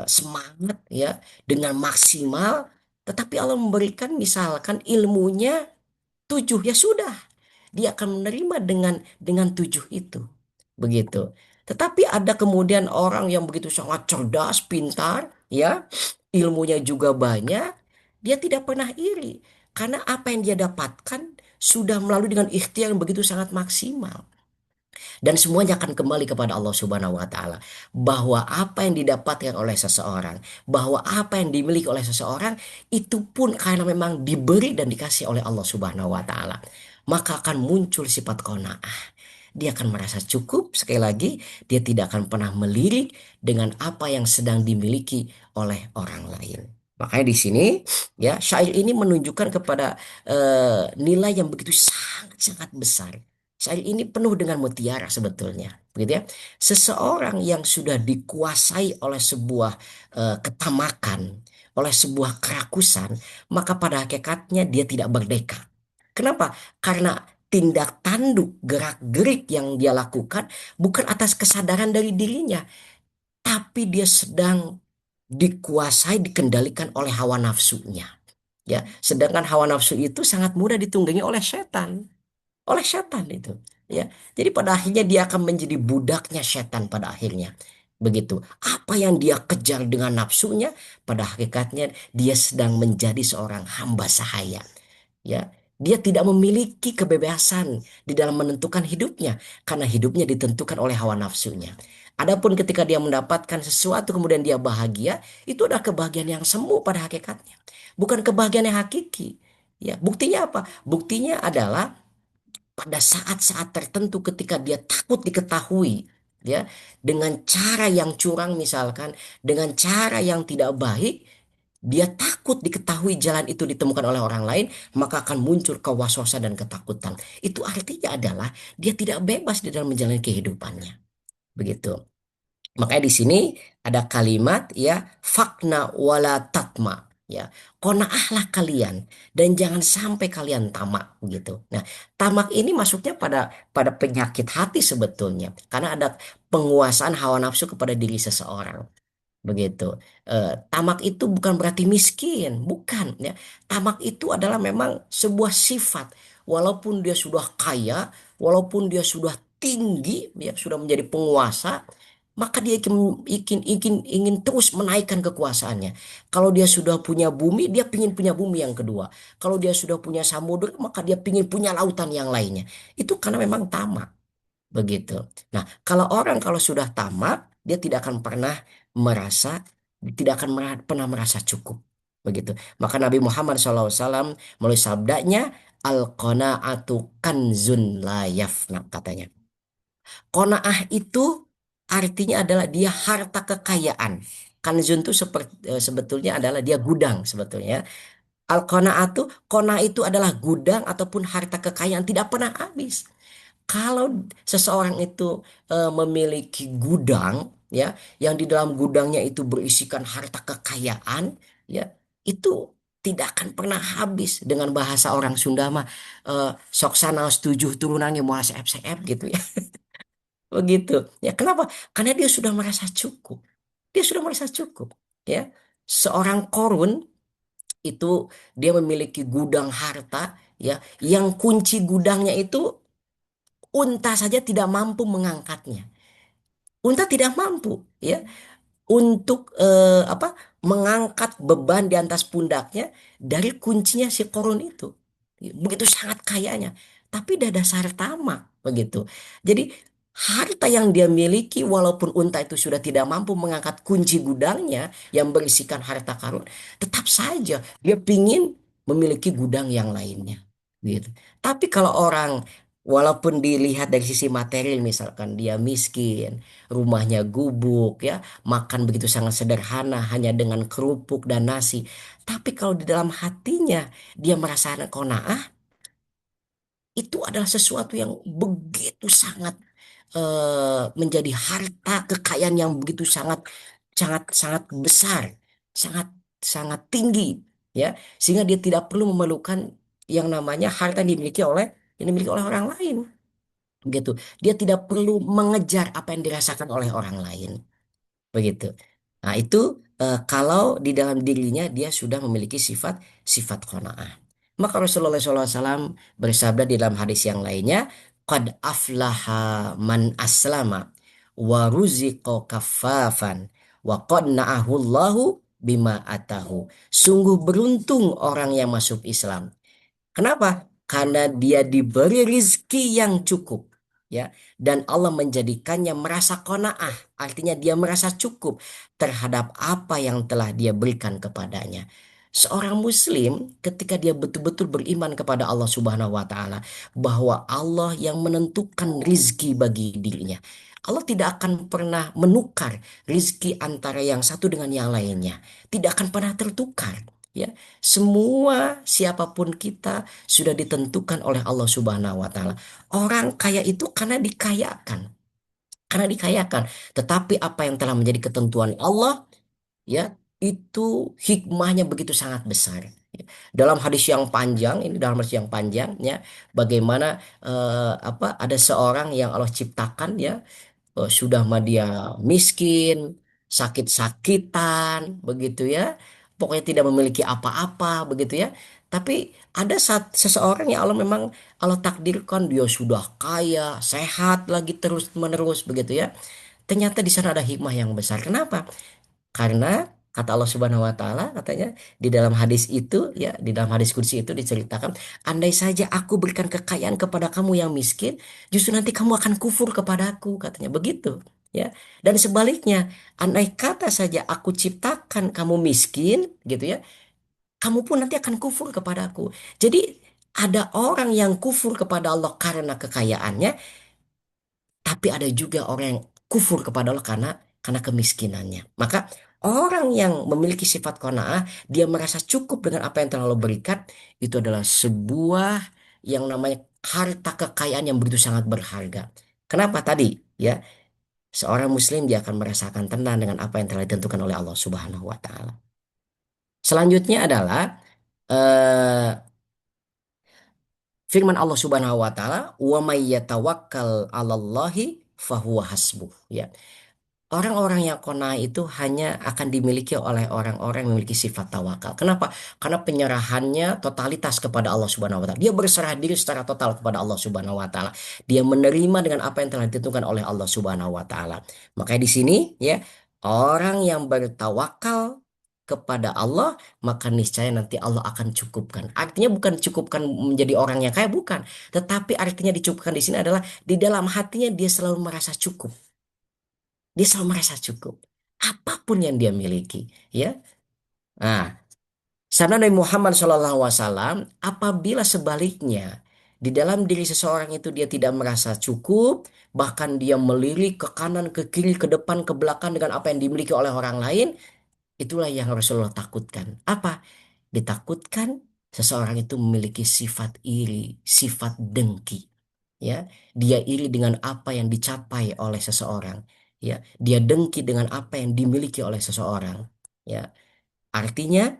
semangat ya, dengan maksimal, tetapi Allah memberikan misalkan ilmunya 7, ya sudah, dia akan menerima dengan 7 itu. Begitu. Tetapi ada kemudian orang yang begitu sangat cerdas, pintar, ya, ilmunya juga banyak, dia tidak pernah iri karena apa yang dia dapatkan sudah melalui dengan ikhtiar yang begitu sangat maksimal. Dan semuanya akan kembali kepada Allah Subhanahu wa taala. Bahwa apa yang didapatkan oleh seseorang, bahwa apa yang dimiliki oleh seseorang itu pun karena memang diberi dan dikasih oleh Allah Subhanahu wa taala. Maka akan muncul sifat qanaah. Dia akan merasa cukup, sekali lagi dia tidak akan pernah melirik dengan apa yang sedang dimiliki oleh orang lain. Makanya di sini ya syair ini menunjukkan kepada nilai yang begitu sangat-sangat besar. Syair ini penuh dengan mutiara sebetulnya, begitu ya. Seseorang yang sudah dikuasai oleh sebuah ketamakan, oleh sebuah kerakusan, maka pada hakikatnya dia tidak merdeka. Kenapa? Karena tindak tanduk, gerak-gerik yang dia lakukan bukan atas kesadaran dari dirinya, tapi dia sedang dikuasai, dikendalikan oleh hawa nafsunya. Ya, sedangkan hawa nafsu itu sangat mudah ditunggangi oleh setan itu ya. Jadi pada akhirnya dia akan menjadi budaknya setan pada akhirnya. Begitu, apa yang dia kejar dengan nafsunya pada hakikatnya dia sedang menjadi seorang hamba sahaya ya. Dia tidak memiliki kebebasan di dalam menentukan hidupnya karena hidupnya ditentukan oleh hawa nafsunya. Adapun ketika dia mendapatkan sesuatu kemudian dia bahagia, itu adalah kebahagiaan yang semu pada hakikatnya, bukan kebahagiaan yang hakiki ya. Buktinya apa? Buktinya adalah pada saat-saat tertentu ketika dia takut diketahui ya, dengan cara yang curang misalkan, dengan cara yang tidak baik, dia takut diketahui jalan itu ditemukan oleh orang lain, maka akan muncul kewaswasaan dan ketakutan. Itu artinya adalah dia tidak bebas di dalam menjalani kehidupannya. Begitu. Makanya di sini ada kalimat ya, fakna wala tatma ya. Qanaahlah kalian dan jangan sampai kalian tamak begitu. Nah, tamak ini masuknya pada penyakit hati sebetulnya karena ada penguasaan hawa nafsu kepada diri seseorang. Begitu. Tamak itu bukan berarti miskin, bukan ya. Tamak itu adalah memang sebuah sifat. Walaupun dia sudah kaya, walaupun dia sudah tinggi, ya sudah menjadi penguasa, maka dia ingin terus menaikkan kekuasaannya. Kalau dia sudah punya bumi, dia ingin punya bumi yang kedua. Kalau dia sudah punya samudera, maka dia ingin punya lautan yang lainnya. Itu karena memang tamak. Begitu. Nah, kalau sudah tamak, dia tidak akan pernah merasa, tidak akan pernah merasa cukup. Begitu. Maka Nabi Muhammad SAW melalui sabdanya, al-qanaatu kanzun la yafna, katanya. Qanaah itu artinya adalah dia harta kekayaan. Kanzun itu sebetulnya adalah dia gudang sebetulnya. Al-qanaatu, qanaah itu adalah gudang ataupun harta kekayaan tidak pernah habis. Kalau seseorang itu memiliki gudang ya, yang di dalam gudangnya itu berisikan harta kekayaan ya, itu tidak akan pernah habis. Dengan bahasa orang Sunda mah sok sanaos 7 turunannya mau CF gitu ya. Begitu. Ya kenapa? Karena dia sudah merasa cukup. Dia sudah merasa cukup ya. Seorang korun itu dia memiliki gudang harta ya, yang kunci gudangnya itu unta saja tidak mampu mengangkatnya. Unta tidak mampu ya untuk mengangkat beban di atas pundaknya dari kuncinya si korun itu. Begitu sangat kayanya, tapi dah dasar tamak begitu. Jadi harta yang dia miliki walaupun unta itu sudah tidak mampu mengangkat kunci gudangnya yang berisikan harta karun, tetap saja dia pingin memiliki gudang yang lainnya gitu. Tapi kalau orang Walaupun dilihat dari sisi material, misalkan dia miskin, rumahnya gubuk ya, makan begitu sangat sederhana hanya dengan kerupuk dan nasi. Tapi kalau di dalam hatinya dia merasakan qanaah, itu adalah sesuatu yang begitu sangat menjadi harta kekayaan yang begitu sangat sangat sangat besar, sangat sangat tinggi ya, sehingga dia tidak perlu memerlukan yang namanya harta yang dimiliki oleh orang lain gitu. Dia tidak perlu mengejar apa yang dirasakan oleh orang lain. Begitu. Nah, itu kalau di dalam dirinya dia sudah memiliki sifat qanaah. Maka Rasulullah SAW bersabda di dalam hadis yang lainnya, qad aflaha man aslama wa ruziqa kaffafan wa qad na'ahu Allahu bima atahu. Sungguh beruntung orang yang masuk Islam. Kenapa? Karena dia diberi rizki yang cukup. Ya, dan Allah menjadikannya merasa qanaah, artinya dia merasa cukup terhadap apa yang telah dia berikan kepadanya. Seorang muslim ketika dia betul-betul beriman kepada Allah Subhanahu wa taala bahwa Allah yang menentukan rizki bagi dirinya. Allah tidak akan pernah menukar rizki antara yang satu dengan yang lainnya. Tidak akan pernah tertukar. Ya, semua siapapun kita sudah ditentukan oleh Allah Subhanahu wa taala. Orang kaya itu karena dikayakan. Karena dikayakan. Tetapi apa yang telah menjadi ketentuan Allah ya, itu hikmahnya begitu sangat besar. Ya. Dalam hadis yang panjang, ini dalam hadis yang panjang ya, bagaimana ada seorang yang Allah ciptakan ya, sudah mah dia miskin, sakit-sakitan, begitu ya. Pokoknya tidak memiliki apa-apa, begitu ya. Tapi ada seseorang yang Allah takdirkan dia sudah kaya, sehat lagi terus-menerus, begitu ya. Ternyata di sana ada hikmah yang besar. Kenapa? Karena kata Allah Subhanahu wa taala katanya di dalam hadis itu ya, di dalam hadis kursi itu diceritakan, andai saja aku berikan kekayaan kepada kamu yang miskin, justru nanti kamu akan kufur kepadaku, katanya begitu ya. Dan sebaliknya, andai kata saja aku ciptakan kamu miskin gitu ya, kamu pun nanti akan kufur kepadaku. Jadi ada orang yang kufur kepada Allah karena kekayaannya, tapi ada juga orang yang kufur kepada Allah karena kemiskinannya. Maka orang yang memiliki sifat qanaah, dia merasa cukup dengan apa yang telah Allah berikan, itu adalah sebuah yang namanya harta kekayaan yang begitu sangat berharga. Kenapa tadi? Ya, seorang muslim dia akan merasakan tenang dengan apa yang telah ditentukan oleh Allah Subhanahu wa taala. Selanjutnya adalah eh, firman Allah Subhanahu wa taala, "Wa may yatawakkal 'alallahi fahuwa hasbuh." Ya. Orang-orang yang qanaah itu hanya akan dimiliki oleh orang-orang yang memiliki sifat tawakal. Kenapa? Karena penyerahannya totalitas kepada Allah Subhanahu wa taala. Dia berserah diri secara total kepada Allah Subhanahu wa taala. Dia menerima dengan apa yang telah ditentukan oleh Allah Subhanahu wa taala. Makanya di sini ya, orang yang bertawakal kepada Allah, maka niscaya nanti Allah akan cukupkan. Artinya bukan cukupkan menjadi orang yang kaya, bukan. Tetapi artinya dicukupkan di sini adalah di dalam hatinya dia selalu merasa cukup. Dia selalu merasa cukup. Apapun yang dia miliki, ya. Nah, sabda Nabi Muhammad SAW, apabila sebaliknya di dalam diri seseorang itu dia tidak merasa cukup, bahkan dia melirik ke kanan, ke kiri, ke depan, ke belakang dengan apa yang dimiliki oleh orang lain, itulah yang Rasulullah takutkan. Apa? Ditakutkan seseorang itu memiliki sifat iri, sifat dengki. Ya, dia iri dengan apa yang dicapai oleh seseorang. Ya, dia dengki dengan apa yang dimiliki oleh seseorang. Ya, artinya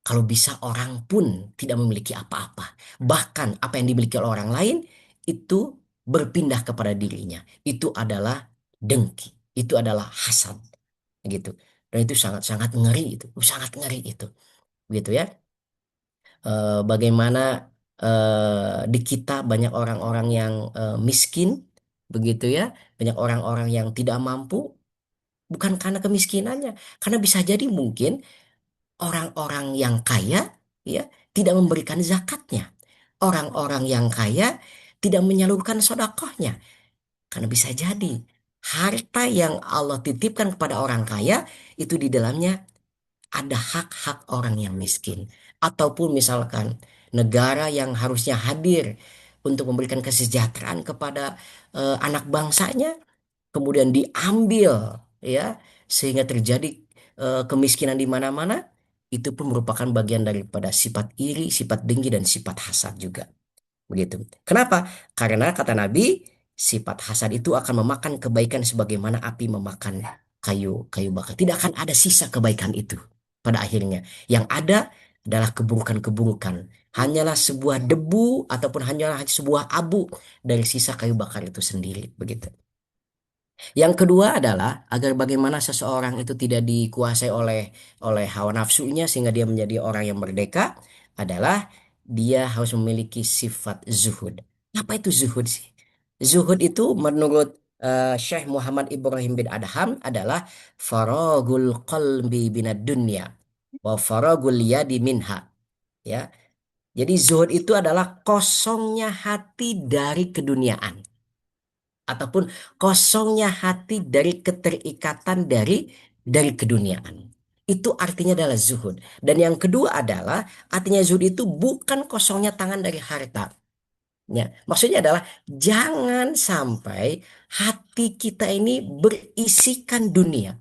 kalau bisa orang pun tidak memiliki apa-apa. Bahkan apa yang dimiliki oleh orang lain itu berpindah kepada dirinya. Itu adalah dengki. Itu adalah hasad. Gitu. Dan itu sangat-sangat ngeri itu. Sangat ngeri itu. Gitu ya. Bagaimana di kita banyak orang-orang yang miskin. Begitu ya. Banyak orang-orang yang tidak mampu. Bukan karena kemiskinannya. Karena bisa jadi mungkin orang-orang yang kaya ya tidak memberikan zakatnya. Orang-orang yang kaya tidak menyalurkan sedekahnya. Karena bisa jadi harta yang Allah titipkan kepada orang kaya itu di dalamnya ada hak-hak orang yang miskin. Ataupun misalkan negara yang harusnya hadir untuk memberikan kesejahteraan kepada anak bangsanya, kemudian diambil, ya, sehingga terjadi kemiskinan di mana-mana, itu pun merupakan bagian daripada sifat iri, sifat dengki, dan sifat hasad juga. Begitu. Kenapa? Karena kata Nabi, sifat hasad itu akan memakan kebaikan sebagaimana api memakan kayu kayu bakar. Tidak akan ada sisa kebaikan itu pada akhirnya. Yang ada adalah keburukan-keburukan. Hanyalah sebuah debu ataupun hanyalah sebuah abu dari sisa kayu bakar itu sendiri. Begitu. Yang kedua adalah agar bagaimana seseorang itu tidak dikuasai oleh hawa nafsunya sehingga dia menjadi orang yang merdeka adalah dia harus memiliki sifat zuhud. Apa itu zuhud sih? Zuhud itu menurut Syekh Muhammad Ibrahim bin Adham adalah faragul qalbi binad dunya wa faragul yadi minha. Ya. Jadi zuhud itu adalah kosongnya hati dari keduniaan ataupun kosongnya hati dari keterikatan dari keduniaan. Itu artinya adalah zuhud. Dan yang kedua adalah artinya zuhud itu bukan kosongnya tangan dari harta. Ya, maksudnya adalah jangan sampai hati kita ini berisikan dunia.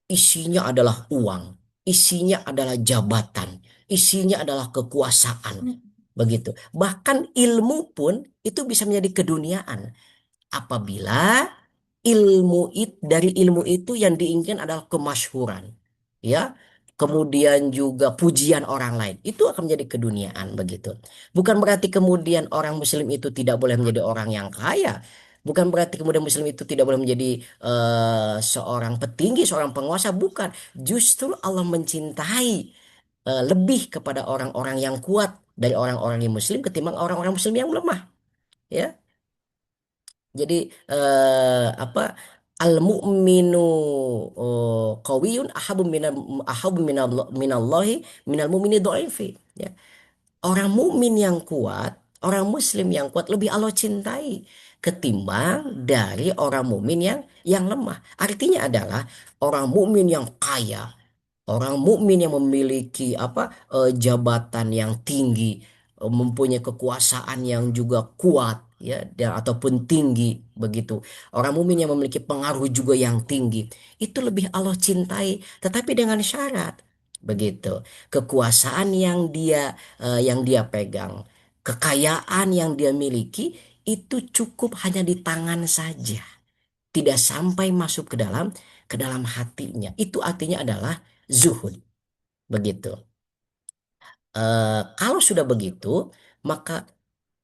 Isinya adalah uang, isinya adalah jabatan, isinya adalah kekuasaan. Begitu. Bahkan ilmu pun itu bisa menjadi keduniaan apabila dari ilmu itu yang diinginkan adalah kemasyhuran, ya, kemudian juga pujian orang lain, itu akan menjadi keduniaan. Begitu. Bukan berarti kemudian orang muslim itu tidak boleh menjadi orang yang kaya, bukan berarti kemudian muslim itu tidak boleh menjadi seorang petinggi, seorang penguasa, bukan. Justru Allah mencintai lebih kepada orang-orang yang kuat dari orang-orang yang muslim ketimbang orang-orang muslim yang lemah, ya. Jadi apa, al mu'minu qawiyun ahabu minallahi minal mu'mini dhaifi, ya. Orang mukmin yang kuat, orang muslim yang kuat lebih Allah cintai ketimbang dari orang mukmin yang lemah. Artinya adalah orang mukmin yang kaya, orang mukmin yang memiliki jabatan yang tinggi, mempunyai kekuasaan yang juga kuat, ya, dan ataupun tinggi begitu. Orang mukmin yang memiliki pengaruh juga yang tinggi, itu lebih Allah cintai, tetapi dengan syarat begitu. Kekuasaan yang dia pegang, kekayaan yang dia miliki itu cukup hanya di tangan saja, tidak sampai masuk ke dalam hatinya. Itu artinya adalah zuhud. Begitu. Kalau sudah begitu, maka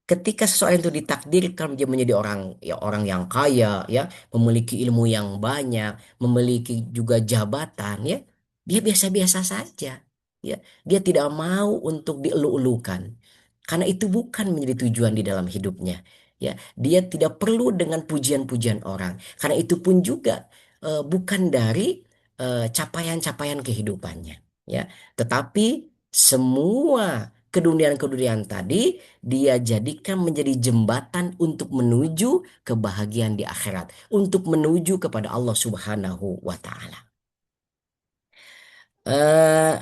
ketika seseorang itu ditakdirkan dia menjadi orang, ya, orang yang kaya, ya, memiliki ilmu yang banyak, memiliki juga jabatan, ya, dia biasa-biasa saja, ya. Dia tidak mau untuk dielu-elukan karena itu bukan menjadi tujuan di dalam hidupnya, ya. Dia tidak perlu dengan pujian-pujian orang karena itu pun juga bukan dari capaian-capaian kehidupannya, ya. Tetapi semua keduniaan-keduniaan tadi dia jadikan menjadi jembatan untuk menuju kebahagiaan di akhirat, untuk menuju kepada Allah Subhanahu wa taala.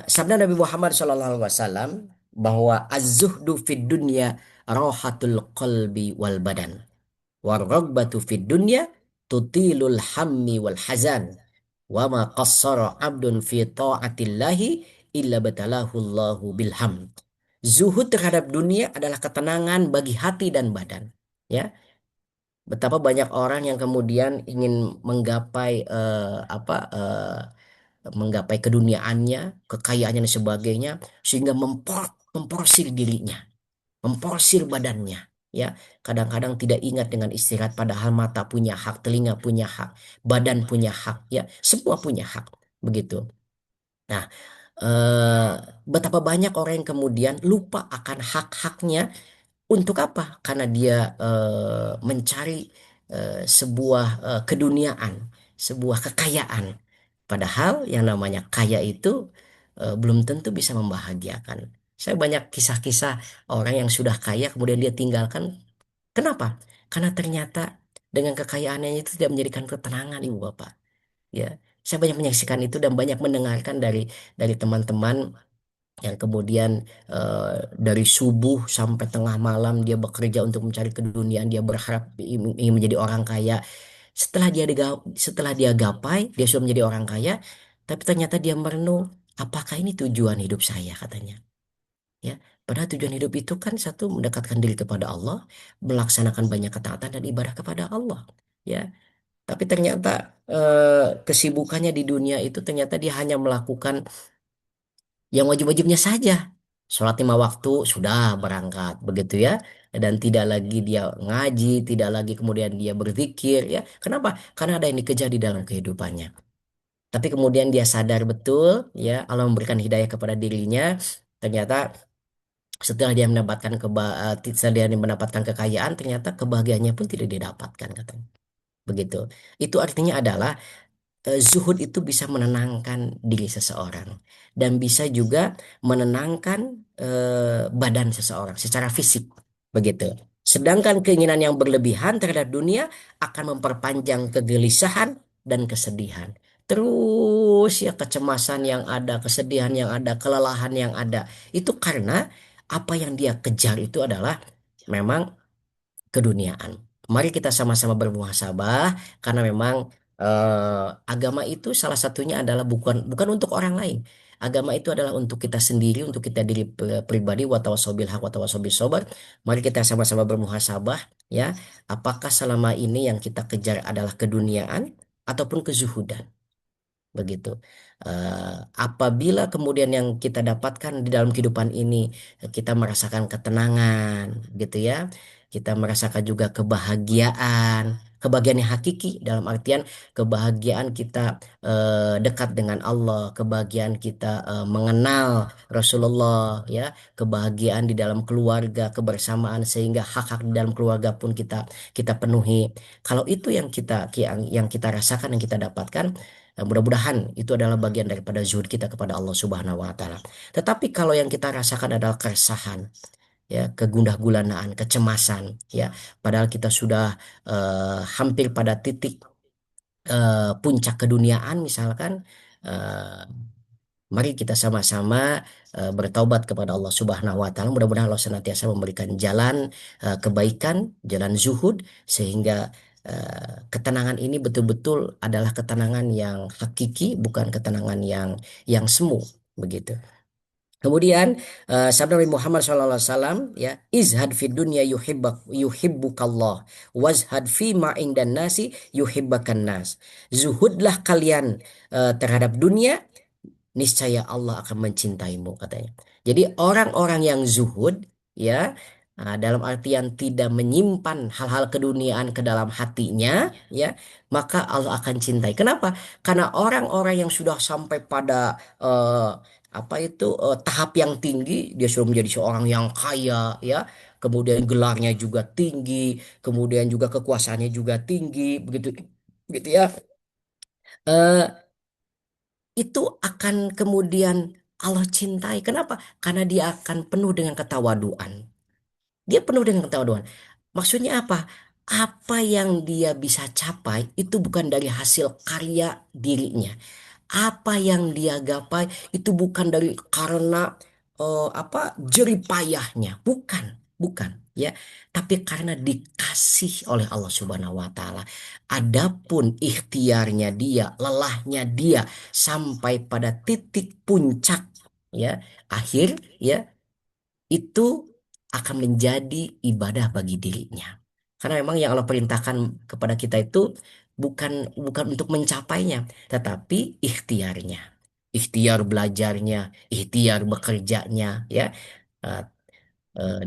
Sabda Nabi Muhammad SAW bahwa az-zuhdu fid dunya rahatul qalbi wal badan, waraghbatu fid dunya tutilul hammi wal hazan, wa ma qassara abdun fi ta'atillahi illa batalahu Allahu bilham. Zuhud terhadap dunia adalah ketenangan bagi hati dan badan. Ya, betapa banyak orang yang kemudian ingin menggapai menggapai keduniaannya, kekayaannya dan sebagainya, sehingga memporsir dirinya, memporsir badannya. Ya, kadang-kadang tidak ingat dengan istirahat, padahal mata punya hak, telinga punya hak, badan punya hak, ya, semua punya hak. Begitu. Nah, eh, betapa banyak orang yang kemudian lupa akan hak-haknya. Untuk apa? Karena dia mencari sebuah keduniaan, sebuah kekayaan. Padahal yang namanya kaya itu belum tentu bisa membahagiakan. Saya banyak kisah-kisah orang yang sudah kaya kemudian dia tinggalkan. Kenapa? Karena ternyata dengan kekayaannya itu tidak menjadikan ketenangan, Ibu Bapak. Ya, saya banyak menyaksikan itu dan banyak mendengarkan dari teman-teman yang kemudian dari subuh sampai tengah malam dia bekerja untuk mencari keduniaan, dia berharap ingin menjadi orang kaya. Setelah dia gapai, dia sudah menjadi orang kaya, tapi ternyata dia merenung, apakah ini tujuan hidup saya, katanya. Ya, padahal tujuan hidup itu kan satu, mendekatkan diri kepada Allah, melaksanakan banyak ketaatan dan ibadah kepada Allah. Ya, tapi ternyata kesibukannya di dunia itu ternyata dia hanya melakukan yang wajib-wajibnya saja. Sholat 5 waktu sudah berangkat, begitu ya. Dan tidak lagi dia ngaji, tidak lagi kemudian dia berzikir, ya. Kenapa? Karena ada yang dikejar di dalam kehidupannya. Tapi kemudian dia sadar betul, ya, Allah memberikan hidayah kepada dirinya. Ternyata setelah dia setelah dia mendapatkan kekayaan, ternyata kebahagiaannya pun tidak didapatkan, katanya. Begitu. Itu artinya adalah zuhud itu bisa menenangkan diri seseorang dan bisa juga menenangkan badan seseorang secara fisik, begitu. Sedangkan keinginan yang berlebihan terhadap dunia akan memperpanjang kegelisahan dan kesedihan. Terus ya, kecemasan yang ada, kesedihan yang ada, kelelahan yang ada. Itu karena apa yang dia kejar itu adalah memang keduniaan. Mari kita sama-sama bermuhasabah, karena memang agama itu salah satunya adalah bukan bukan untuk orang lain. Agama itu adalah untuk kita sendiri, untuk kita diri pribadi. Wa tawassaw bil haq wa tawassaw bis sabr. Mari kita sama-sama bermuhasabah, ya. Apakah selama ini yang kita kejar adalah keduniaan ataupun kezuhudan? Begitu. Apabila kemudian yang kita dapatkan di dalam kehidupan ini, kita merasakan ketenangan, gitu ya, kita merasakan juga kebahagiaan, kebahagiaan yang hakiki, dalam artian kebahagiaan kita dekat dengan Allah, kebahagiaan kita mengenal Rasulullah, ya, kebahagiaan di dalam keluarga, kebersamaan, sehingga hak-hak di dalam keluarga pun kita kita penuhi. Kalau itu yang kita rasakan, yang kita dapatkan, mudah-mudahan itu adalah bagian daripada zuhud kita kepada Allah Subhanahu wa taala. Tetapi kalau yang kita rasakan adalah keresahan, ya, kegundah gulanaan, kecemasan, ya, padahal kita sudah hampir pada titik puncak keduniaan misalkan, eh, mari kita sama-sama bertaubat kepada Allah Subhanahu wa taala. Mudah-mudahan Allah senantiasa memberikan jalan kebaikan, jalan zuhud, sehingga ketenangan ini betul-betul adalah ketenangan yang hakiki, bukan ketenangan yang semu, begitu. Kemudian sabda Nabi Muhammad SAW, ya, izhad fid dunya yuhibbukallah, wazhad fi ma indan nasi yuhibbakan nas. Zuhudlah kalian terhadap dunia, niscaya Allah akan mencintaimu, katanya. Jadi orang-orang yang zuhud, ya, dalam artian tidak menyimpan hal-hal keduniaan ke dalam hatinya, ya, maka Allah akan cintai. Kenapa? Karena orang-orang yang sudah sampai pada tahap yang tinggi, dia sudah menjadi seorang yang kaya, ya, kemudian gelarnya juga tinggi, kemudian juga kekuasaannya juga tinggi, begitu, begitu ya. Eh, itu akan kemudian Allah cintai. Kenapa? Karena dia akan penuh dengan ketawaduan. Dia penuh dengan ketawaduan. Maksudnya apa? Apa yang dia bisa capai itu bukan dari hasil karya dirinya. Apa yang dia gapai itu bukan dari karena jerih payahnya, bukan, bukan, ya, tapi karena dikasih oleh Allah Subhanahu wa taala. Adapun ikhtiarnya dia, lelahnya dia sampai pada titik puncak, ya, akhir, ya, itu akan menjadi ibadah bagi dirinya. Karena memang yang Allah perintahkan kepada kita itu bukan bukan untuk mencapainya, tetapi ikhtiarnya, ikhtiar belajarnya, ikhtiar bekerjanya, ya. Eh,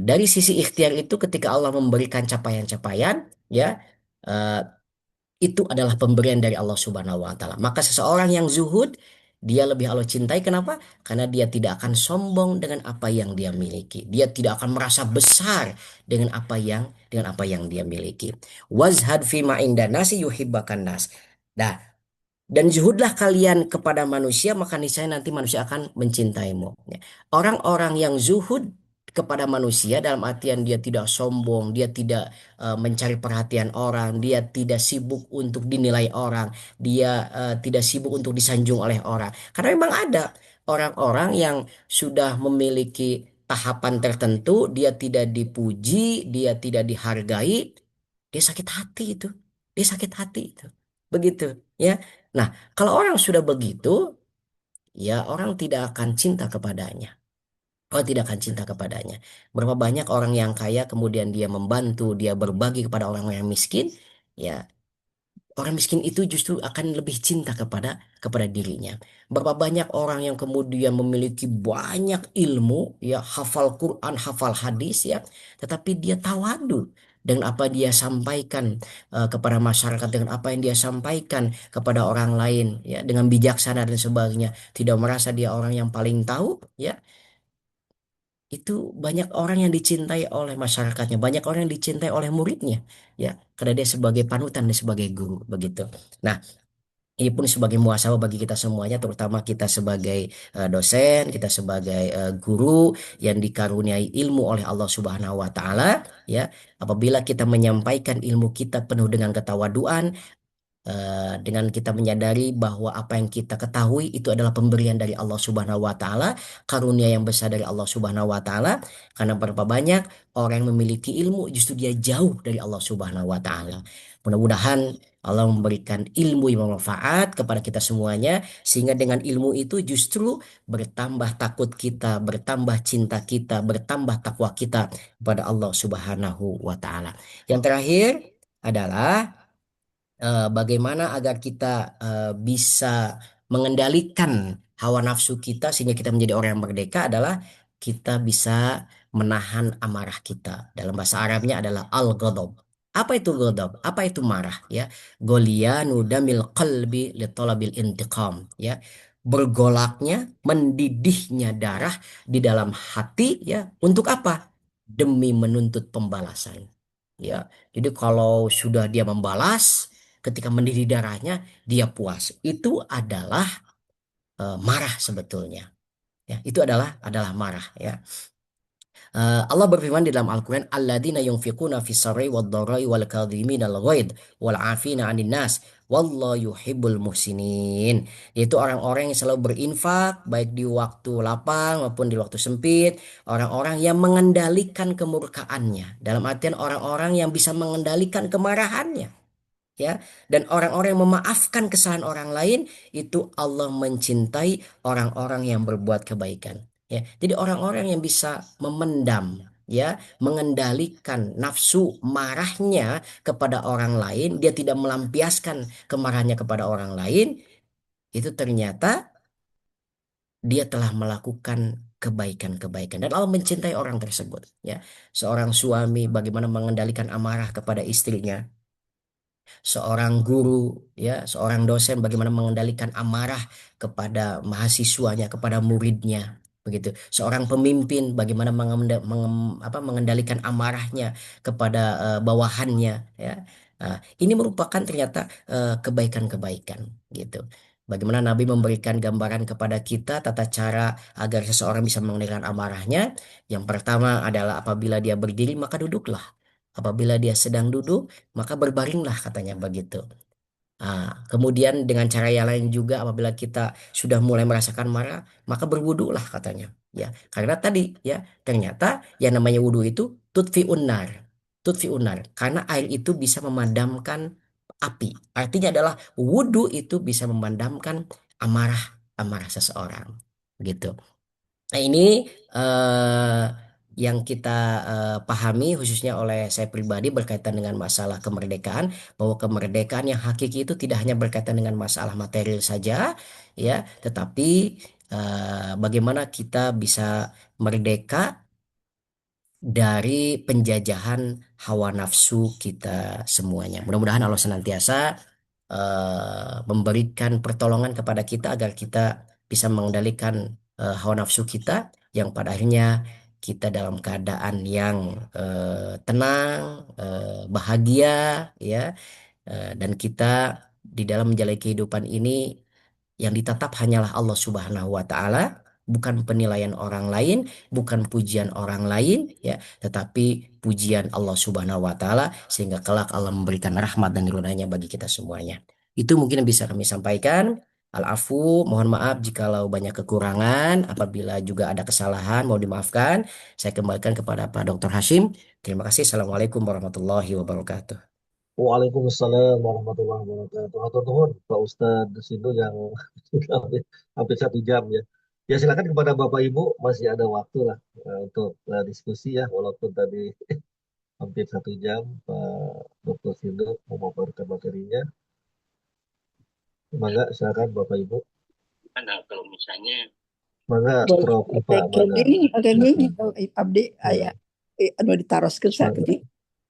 dari sisi ikhtiar itu, ketika Allah memberikan capaian-capaian, ya, eh, itu adalah pemberian dari Allah Subhanahu wa taala. Maka seseorang yang zuhud, dia lebih Allah cintai. Kenapa? Karena dia tidak akan sombong dengan apa yang dia miliki. Dia tidak akan merasa besar dengan apa yang dia miliki. Wazhad fi ma inda nasi yuhibbakan nas. Nah, dan zuhudlah kalian kepada manusia, maka niscaya nanti manusia akan mencintaimu. Ya. Orang-orang yang zuhud kepada manusia dalam artian dia tidak sombong, dia tidak mencari perhatian orang, dia tidak sibuk untuk dinilai orang, dia tidak sibuk untuk disanjung oleh orang. Karena memang ada orang-orang yang sudah memiliki tahapan tertentu, dia tidak dipuji, dia tidak dihargai, dia sakit hati itu. Dia sakit hati itu. Begitu, ya. Nah, kalau orang sudah begitu, ya orang tidak akan cinta kepadanya. Oh, tidak akan cinta kepadanya. Berapa banyak orang yang kaya kemudian dia membantu, dia berbagi kepada orang yang miskin, ya orang miskin itu justru akan lebih cinta kepada dirinya. Berapa banyak orang yang kemudian memiliki banyak ilmu, ya hafal Quran, hafal hadis, ya, tetapi dia tawadu dengan apa dia sampaikan kepada masyarakat, dengan apa yang dia sampaikan kepada orang lain, ya, dengan bijaksana dan sebagainya. Tidak merasa dia orang yang paling tahu, ya. Itu banyak orang yang dicintai oleh masyarakatnya, banyak orang yang dicintai oleh muridnya, ya, karena dia sebagai panutan dan sebagai guru, begitu. Nah, ini pun sebagai muhasabah bagi kita semuanya, terutama kita sebagai dosen, kita sebagai guru yang dikaruniai ilmu oleh Allah Subhanahu wa taala, ya. Apabila kita menyampaikan ilmu kita penuh dengan ketawaduan, dengan kita menyadari bahwa apa yang kita ketahui itu adalah pemberian dari Allah Subhanahu wa taala, karunia yang besar dari Allah Subhanahu wa taala. Karena berapa banyak orang yang memiliki ilmu justru dia jauh dari Allah Subhanahu wa taala. Mudah-mudahan Allah memberikan ilmu yang bermanfaat kepada kita semuanya, sehingga dengan ilmu itu justru bertambah takut kita, bertambah cinta kita, bertambah takwa kita kepada Allah Subhanahu wa taala. Yang terakhir adalah bagaimana agar kita bisa mengendalikan hawa nafsu kita sehingga kita menjadi orang yang merdeka adalah kita bisa menahan amarah kita. Dalam bahasa Arabnya adalah al-ghadab. Apa itu ghadab? Apa itu marah? Ya, goliyanu damil qalbi li talabil intiqam. Ya, bergolaknya, mendidihnya darah di dalam hati, ya, untuk apa? Demi menuntut pembalasan. Ya, jadi kalau sudah dia membalas, ketika mendidih darahnya, dia puas. Itu adalah marah sebetulnya. Ya, itu adalah marah. Ya. Allah berfirman di dalam Al-Quran, alladzina yunfiquna fis sarai wad dharai wal kadhimina al ghaid wal afina 'anil nas wallahu yuhibbul muhsinin. Yaitu orang-orang yang selalu berinfak baik di waktu lapang maupun di waktu sempit, orang-orang yang mengendalikan kemurkaannya. Dalam artian orang-orang yang bisa mengendalikan kemarahannya, ya, dan orang-orang yang memaafkan kesalahan orang lain, itu Allah mencintai orang-orang yang berbuat kebaikan, ya. Jadi orang-orang yang bisa memendam, ya, mengendalikan nafsu marahnya kepada orang lain, dia tidak melampiaskan kemarahannya kepada orang lain, itu ternyata dia telah melakukan kebaikan-kebaikan dan Allah mencintai orang tersebut, ya. Seorang suami bagaimana mengendalikan amarah kepada istrinya, seorang guru, ya, seorang dosen bagaimana mengendalikan amarah kepada mahasiswanya, kepada muridnya, begitu. Seorang pemimpin bagaimana mengendalikan amarahnya kepada bawahannya, ya. Nah, ini merupakan ternyata kebaikan-kebaikan, gitu. Bagaimana Nabi memberikan gambaran kepada kita tata cara agar seseorang bisa mengendalikan amarahnya. Yang pertama adalah apabila dia berdiri maka duduklah. Apabila dia sedang duduk maka berbaringlah, katanya begitu. Kemudian dengan cara yang lain juga, apabila kita sudah mulai merasakan marah, maka berwudulah, katanya. Ya, karena tadi, ya, ternyata yang namanya wudu itu tutfi unar, karena air itu bisa memadamkan api. Artinya adalah wudu itu bisa memadamkan amarah amarah seseorang, gitu. Nah, ini eh, yang kita pahami khususnya oleh saya pribadi berkaitan dengan masalah kemerdekaan, bahwa kemerdekaan yang hakiki itu tidak hanya berkaitan dengan masalah material saja, ya, tetapi bagaimana kita bisa merdeka dari penjajahan hawa nafsu kita semuanya. Mudah-mudahan Allah senantiasa memberikan pertolongan kepada kita agar kita bisa mengendalikan hawa nafsu kita, yang pada akhirnya kita dalam keadaan yang tenang, bahagia, ya, dan kita di dalam menjalani kehidupan ini yang ditatap hanyalah Allah Subhanahu wa taala, bukan penilaian orang lain, bukan pujian orang lain, ya, tetapi pujian Allah Subhanahu wa Ta'ala, sehingga kelak Allah memberikan rahmat dan ridhonya bagi kita semuanya. Itu mungkin yang bisa kami sampaikan. Al-afu, mohon maaf jikalau banyak kekurangan, apabila juga ada kesalahan, mau dimaafkan. Saya kembalikan kepada Pak Dr. Hashim. Terima kasih. Assalamualaikum warahmatullahi wabarakatuh. Waalaikumsalam warahmatullahi wabarakatuh. Hatur nuhun Pak Ustadz Sindu yang sudah hampir 1 jam ya. Ya silakan kepada Bapak Ibu masih ada waktu lah untuk diskusi ya walaupun tadi hampir 1 jam Pak Dr. Sindu memaparkan materinya. Mangga silakan Bapak Ibu. Nah, kalau misalnya Mangga Boleh Prof. Ipa mangga. ada nih Silakan. abdi ayah anu ditaroskeun sakit.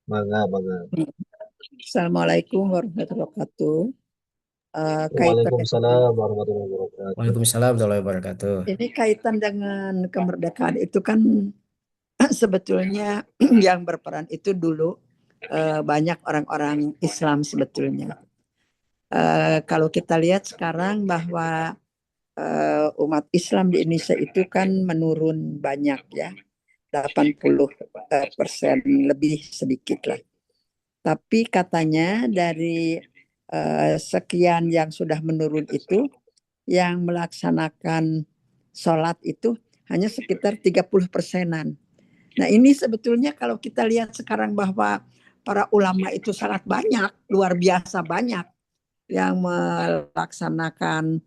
Mangga. Assalamualaikum warahmatullahi wabarakatuh. Kaitan Waalaikumsalam warahmatullahi wabarakatuh. Waalaikumsalam warahmatullahi wabarakatuh. ini kaitan dengan kemerdekaan itu kan sebetulnya yang berperan itu dulu banyak orang-orang Islam sebetulnya. Kalau kita lihat sekarang bahwa umat Islam di Indonesia itu kan menurun banyak ya, 80% lebih sedikit lah. Tapi katanya dari sekian yang sudah menurun itu, yang melaksanakan sholat itu hanya sekitar 30%-an. Nah ini sebetulnya kalau kita lihat sekarang bahwa para ulama itu sangat banyak, luar biasa banyak yang melaksanakan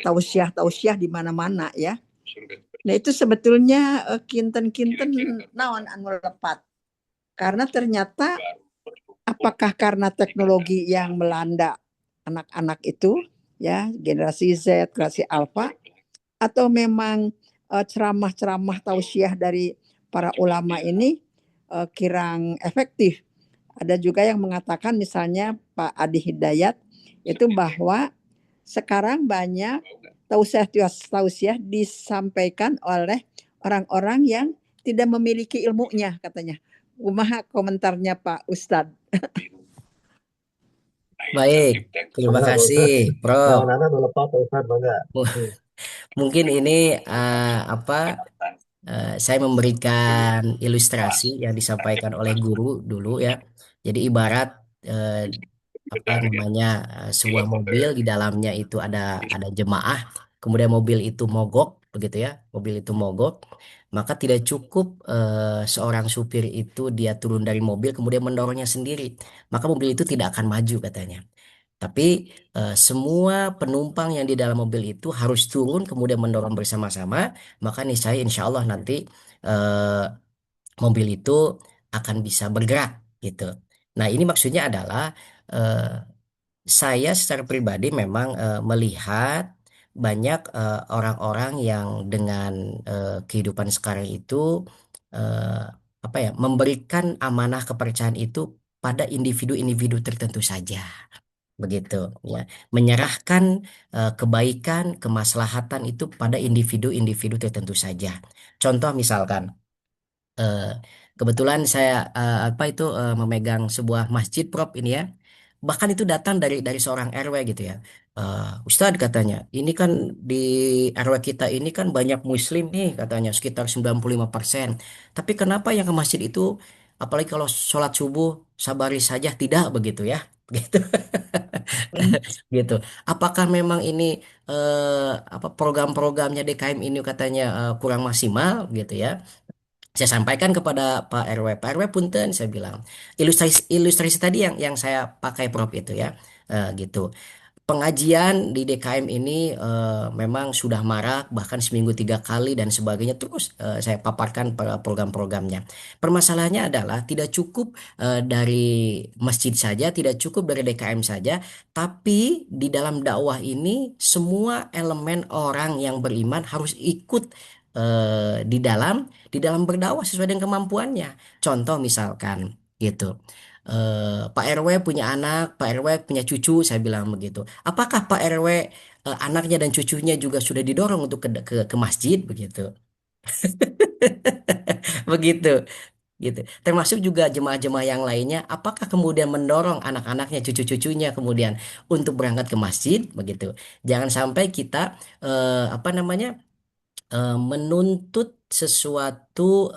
tausiah di mana-mana ya. Nah itu sebetulnya kinten-kinten naon anu lepat. Karena ternyata apakah karena teknologi yang melanda anak-anak itu ya, generasi Z, generasi Alpha, atau memang ceramah-ceramah tausiah dari para ulama ini kurang efektif. Ada juga yang mengatakan misalnya Pak Adi Hidayat itu bahwa sekarang banyak tausiah disampaikan oleh orang-orang yang tidak memiliki ilmunya katanya. Kumaha komentarnya Pak Ustadz? Baik, terima kasih, Prof. Nana lepas Pak Ustadz mangga. Mungkin ini saya memberikan ilustrasi yang disampaikan oleh guru dulu ya. Jadi ibarat sebuah mobil, di dalamnya itu ada jemaah, kemudian mobil itu mogok begitu ya, mobil itu mogok, maka tidak cukup seorang supir itu dia turun dari mobil kemudian mendorongnya sendiri, maka mobil itu tidak akan maju katanya. Tapi semua penumpang yang di dalam mobil itu harus turun kemudian mendorong bersama-sama, maka niscaya insya Allah nanti eh, mobil itu akan bisa bergerak gitu. Nah ini maksudnya adalah eh, saya secara pribadi memang melihat banyak orang-orang yang dengan kehidupan sekarang itu eh, memberikan amanah kepercayaan itu pada individu-individu tertentu saja begitu ya, menyerahkan kebaikan kemaslahatan itu pada individu-individu tertentu saja. Contoh misalkan eh, kebetulan saya memegang sebuah masjid Prof ini ya. Bahkan itu datang dari seorang RW gitu ya. Ustadz katanya, ini kan di RW kita ini kan banyak muslim nih katanya sekitar 95%. Tapi kenapa yang ke masjid itu apalagi kalau sholat subuh sabari saja tidak begitu ya? Gitu. Gitu. Apakah memang ini program-programnya DKM ini katanya kurang maksimal gitu ya? Saya sampaikan kepada Pak RW. Pak RW punten saya bilang. Ilustrasi tadi yang saya pakai Prof itu ya. Gitu. Pengajian di DKM ini memang sudah marak, bahkan seminggu 3 kali dan sebagainya. Terus saya paparkan program-programnya. Permasalahannya adalah tidak cukup dari masjid saja, tidak cukup dari DKM saja, tapi di dalam dakwah ini semua elemen orang yang beriman harus ikut di dalam berdakwah sesuai dengan kemampuannya. Contoh misalkan gitu. Pak RW punya anak, Pak RW punya cucu, saya bilang begitu. Apakah Pak RW anaknya dan cucunya juga sudah didorong untuk ke masjid begitu? Begitu, gitu. Termasuk juga jemaah-jemaah yang lainnya, apakah kemudian mendorong anak-anaknya, cucu-cucunya kemudian untuk berangkat ke masjid begitu? Jangan sampai kita menuntut sesuatu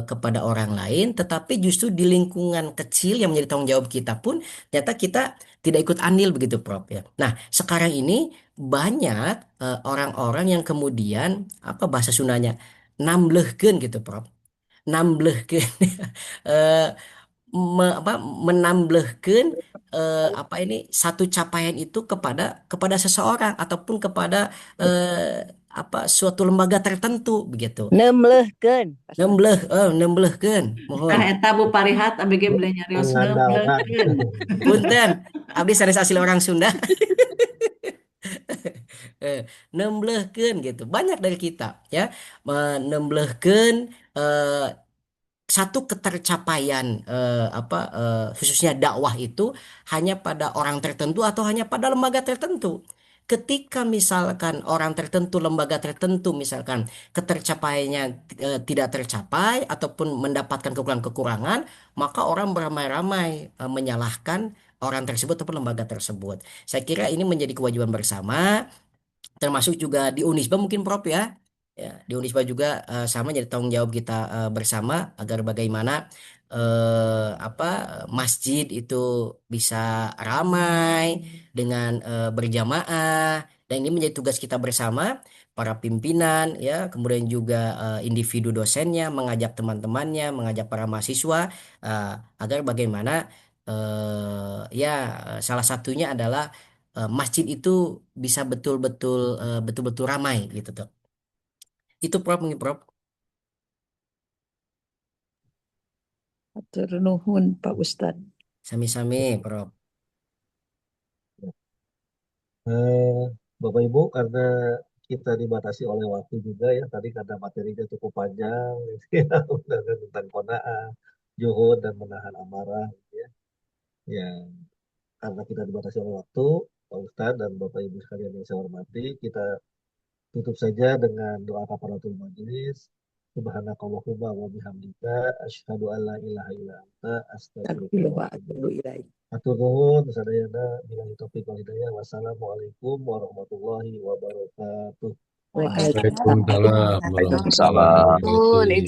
kepada orang lain, tetapi justru di lingkungan kecil yang menjadi tanggung jawab kita pun ternyata kita tidak ikut andil begitu, Prof ya. Nah, sekarang ini banyak orang-orang yang kemudian apa bahasa Sundanya namblehkeun gitu, Prof. Namblehkeun eh, menamblehkeun apa ini satu capaian itu kepada seseorang ataupun kepada apa suatu lembaga tertentu begitu. Nemlehkeun. Nemblehkeun, mohon. Eta Bu Parihat ABG boleh nyarios Mengandalkan. nemlehkeun. Punten, abdi sanes asli orang Sunda. Nemblehkeun gitu. Banyak dari kita ya menembelehkeun satu ketercapaian khususnya dakwah itu hanya pada orang tertentu atau hanya pada lembaga tertentu. Ketika misalkan orang tertentu, lembaga tertentu misalkan ketercapaiannya tidak tercapai ataupun mendapatkan kekurangan-kekurangan, maka orang beramai-ramai menyalahkan orang tersebut ataupun lembaga tersebut. Saya kira ini menjadi kewajiban bersama, termasuk juga di Unisba mungkin Prof ya. Ya, di Unisba juga sama jadi tanggung jawab kita bersama agar bagaimana masjid itu bisa ramai dengan berjamaah, dan ini menjadi tugas kita bersama para pimpinan ya, kemudian juga individu dosennya mengajak teman-temannya, mengajak para mahasiswa agar bagaimana ya salah satunya adalah masjid itu bisa betul-betul ramai gitu tuh. Itu Prof mungkin Prof. Hatur nuhun Pak Ustadz. Sami-sami Prof. Eh, Bapak Ibu, karena kita dibatasi oleh waktu juga ya, tadi karena materinya cukup panjang, ya, udah tentang qanaah, zuhud dan menahan amarah, gitu ya. Ya, karena kita dibatasi oleh waktu, Pak Ustadz dan Bapak Ibu sekalian yang saya hormati, kita tutup saja dengan doa kafaratul majelis. Subhanakallahumma wa bihamdika asyhadu an la ilaha illa anta astaghfiruka wa atubu ilaik. Atur nuhun sadayana billahi taufiq wal hidayah. Wassalamualaikum warahmatullahi wabarakatuh. Waalaikumsalam. Waalaikumsalam warahmatullahi wabarakatuh.